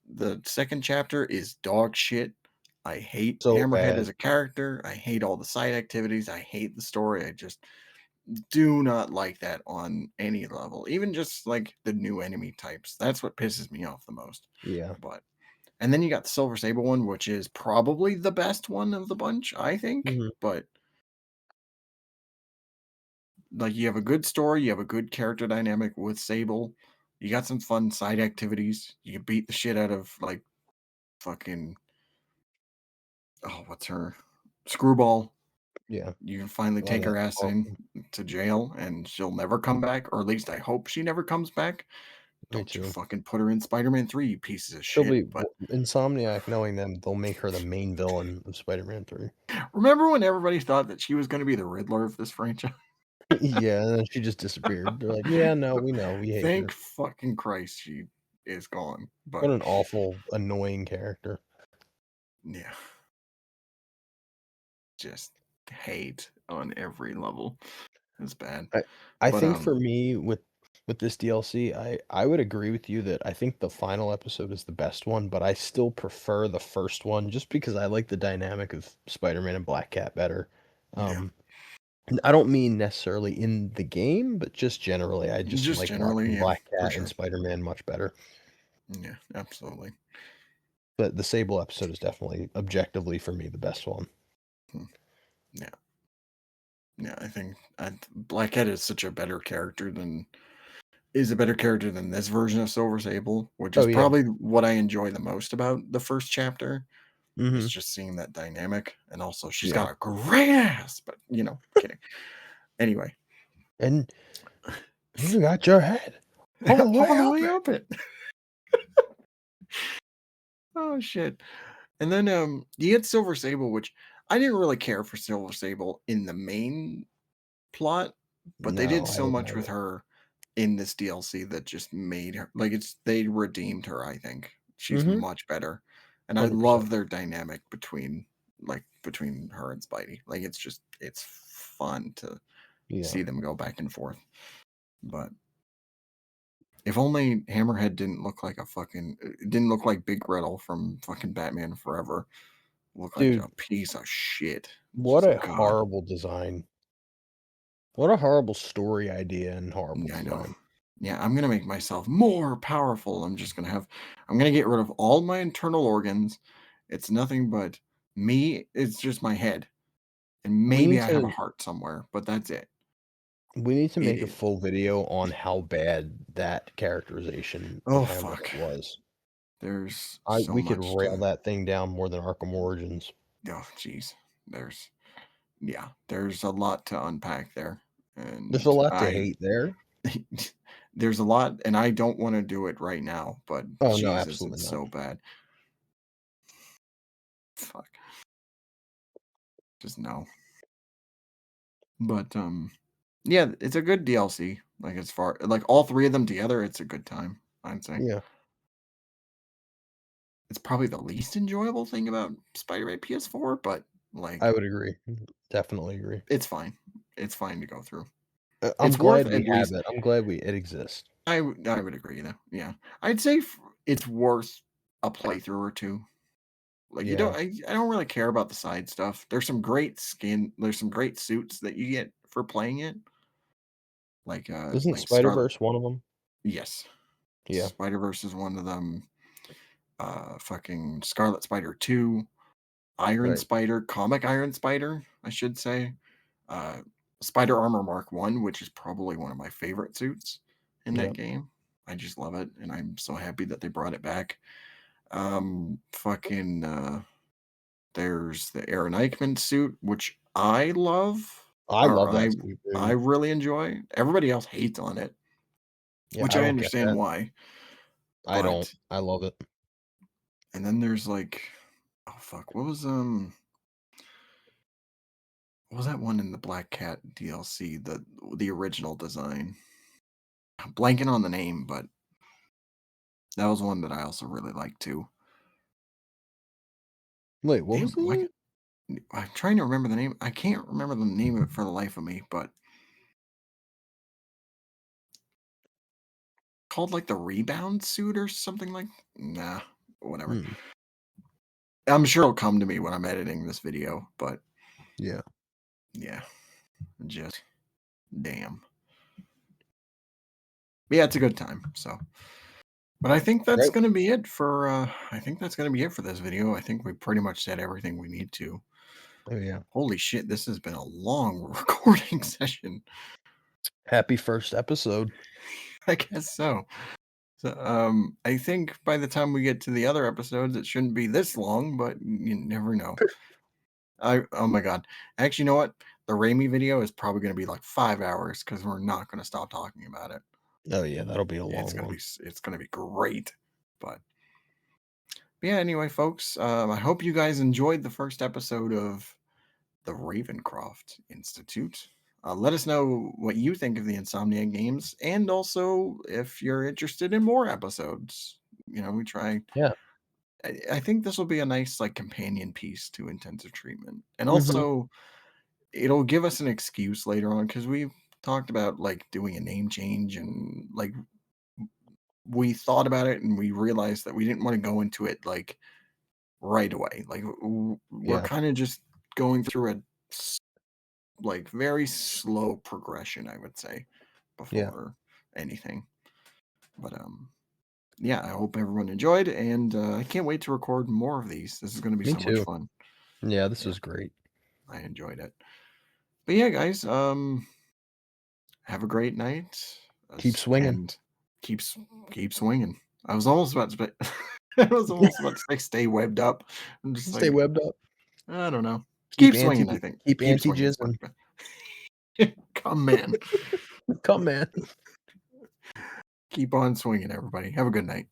the second chapter is dog shit. I hate So Hammerhead bad. as a character. I hate all the side activities. I hate the story. I just do not like that on any level. Even just like the new enemy types. That's what pisses me off the most. Yeah. But and then you got the Silver Sable one, which is probably the best one of the bunch, I think. Mhm. But like you have a good story, you have a good character dynamic with Sable. You got some fun side activities. You can beat the shit out of like fucking, oh, what's her? Screwball. Yeah. You can finally Oh, take her that's ass in awesome. to jail, and she'll never come back, or at least I hope she never comes back. Me Don't you too. fucking put her in Spider-Man 3, you pieces of She'll shit. be But Insomniac, knowing them, they'll make her the main villain of Spider-Man 3. remember when everybody thought that she was going to be the Riddler of this franchise? Yeah, and then she just disappeared. They're like, "Yeah, no, we know, we hate Thank her." fucking Christ she is gone. What But an awful, annoying character. yeah, just hate on every level. It's bad. I I But think for me with this DLC, I would agree with you that I think the final episode is the best one, but I still prefer the first one just because I like the dynamic of Spider-Man and Black Cat better. yeah, Um, and I don't mean necessarily in the game, but just generally, I just just like generally, watching yeah, Black for Cat and sure. Spider-Man much better. Yeah, absolutely. But the Sable episode is definitely objectively for me the best one. Hmm. Yeah, yeah. I think Blackhead is such a better character than is a better character than this version of Silver Sable, which Oh is yeah. probably what I enjoy the most about the first chapter. Is Mhm. just seeing that dynamic, and also she's Yeah. got a great ass. But kidding. Anyway, And you got your head all the way all the up way it. up it. Oh shit. And then you get Silver Sable, which I didn't really care for Silver Sable in the main plot, but they did No, I so didn't much with either. her in this DLC that just made her like they redeemed her, I think. She's Mhm. much better. And I 100%. love their dynamic between her and Spidey. Like it's fun to Yeah. see them go back and forth. But if only Hammerhead didn't look like Big Riddle from fucking Batman Forever. Look like a Dude, piece of shit. what Just a God. horrible design. What a horrible story idea and horrible Yeah, I know. design. Yeah, I'm gonna make myself more powerful. I'm gonna get rid of all my internal organs. It's nothing but me. It's just my head. And We maybe need I have a to heart somewhere, but that's it. we need to It make a is. full video on how bad that characterization of Oh Hammerhead fuck. was. There's I so we could much rail to that thing down more than Arkham Origins. oh jeez. There's there's a lot to unpack there. There's a And lot to I hate there. there's a lot, and I don't want to do it right now, but Oh, no, Jesus, absolutely it's not. so bad. Fuck. Just no. But yeah, it's a good DLC. Like as far like all three of them together, it's a good time, I'd say. Yeah, It's probably the least enjoyable thing about Spider-Man PS4, but I like would agree. Definitely agree. it's fine. It's fine to go through. I'm It's worth glad we at have least it. I'm glad it exists. I would agree though. Yeah. I'd say it's worth a playthrough or two. Like Yeah. I don't really care about the side stuff. There's some great suits that you get for playing it. Isn't Like Scarlet Spider-Verse one of them? yes. Yeah, Spider-Verse is one of them. Fucking Scarlet Spider 2, Iron right. Spider, Comic Iron Spider, I should say. Uh Spider Armor Mark 1, which is probably one of my favorite suits in that Yep. game. I just love it and I'm so happy that they brought it back. Fucking there's the Aaron Eichmann suit, which I love, I or love that suit, I dude. really enjoy. Everybody else hates on it, Yeah, which I I don't get understand that. why. I don't. But I love it. and then there's like, oh fuck, what was that one in the Black Cat DLC? The original design. I'm blanking on the name, but that was one that I also really liked too. Wait, what Damn, was the name? I'm trying to remember the name. I can't remember the name of it for the life of me, but called like the rebound suit or something like nah, whatever. Hmm, I'm sure it'll come to me when I'm editing this video, but yeah. yeah, just damn. But yeah, it's a good time. So, but I think that's Right? gonna be it for. I think that's gonna be it for this video. I think we pretty much said everything we need to. Oh, yeah. Holy shit, this has been a long recording session. Happy first episode. I guess so. So, I think by the time we get to the other episodes, it shouldn't be this long, but you never know. Oh my god. Actually, you know what? The Raimi video is probably going to be like 5 hours because we're not going to stop talking about it. Oh yeah, that'll be a long one. It's gonna be great. But yeah, anyway, folks, I hope you guys enjoyed the first episode of the Ravencroft Institute. Let us know what you think of the Insomniac games, and also if you're interested in more episodes. You know, we try. Yeah. I think this will be a nice like companion piece to intensive treatment, and Hmm. also it'll give us an excuse later on because we've talked about like doing a name change and like we thought about it and we realized that we didn't want to go into it like right away. Like we're Yeah. kind of just going through a like very slow progression, I would say, Yeah. before anything. But yeah, I hope everyone enjoyed, and I can't wait to record more of these. This is going to be Me so much too. fun. Yeah, this Yeah, was great. I enjoyed it. But yeah, guys, have a great night, Keep swinging. and keep keep swinging. I was almost about to. I was almost about to say stay webbed up. I'm just Stay like, webbed up. I don't know. Keep Keep anti swinging, I think. keep Keep anti swinging is much jizzing. better. Come, man. Come man. Keep on swinging, everybody. Have a good night.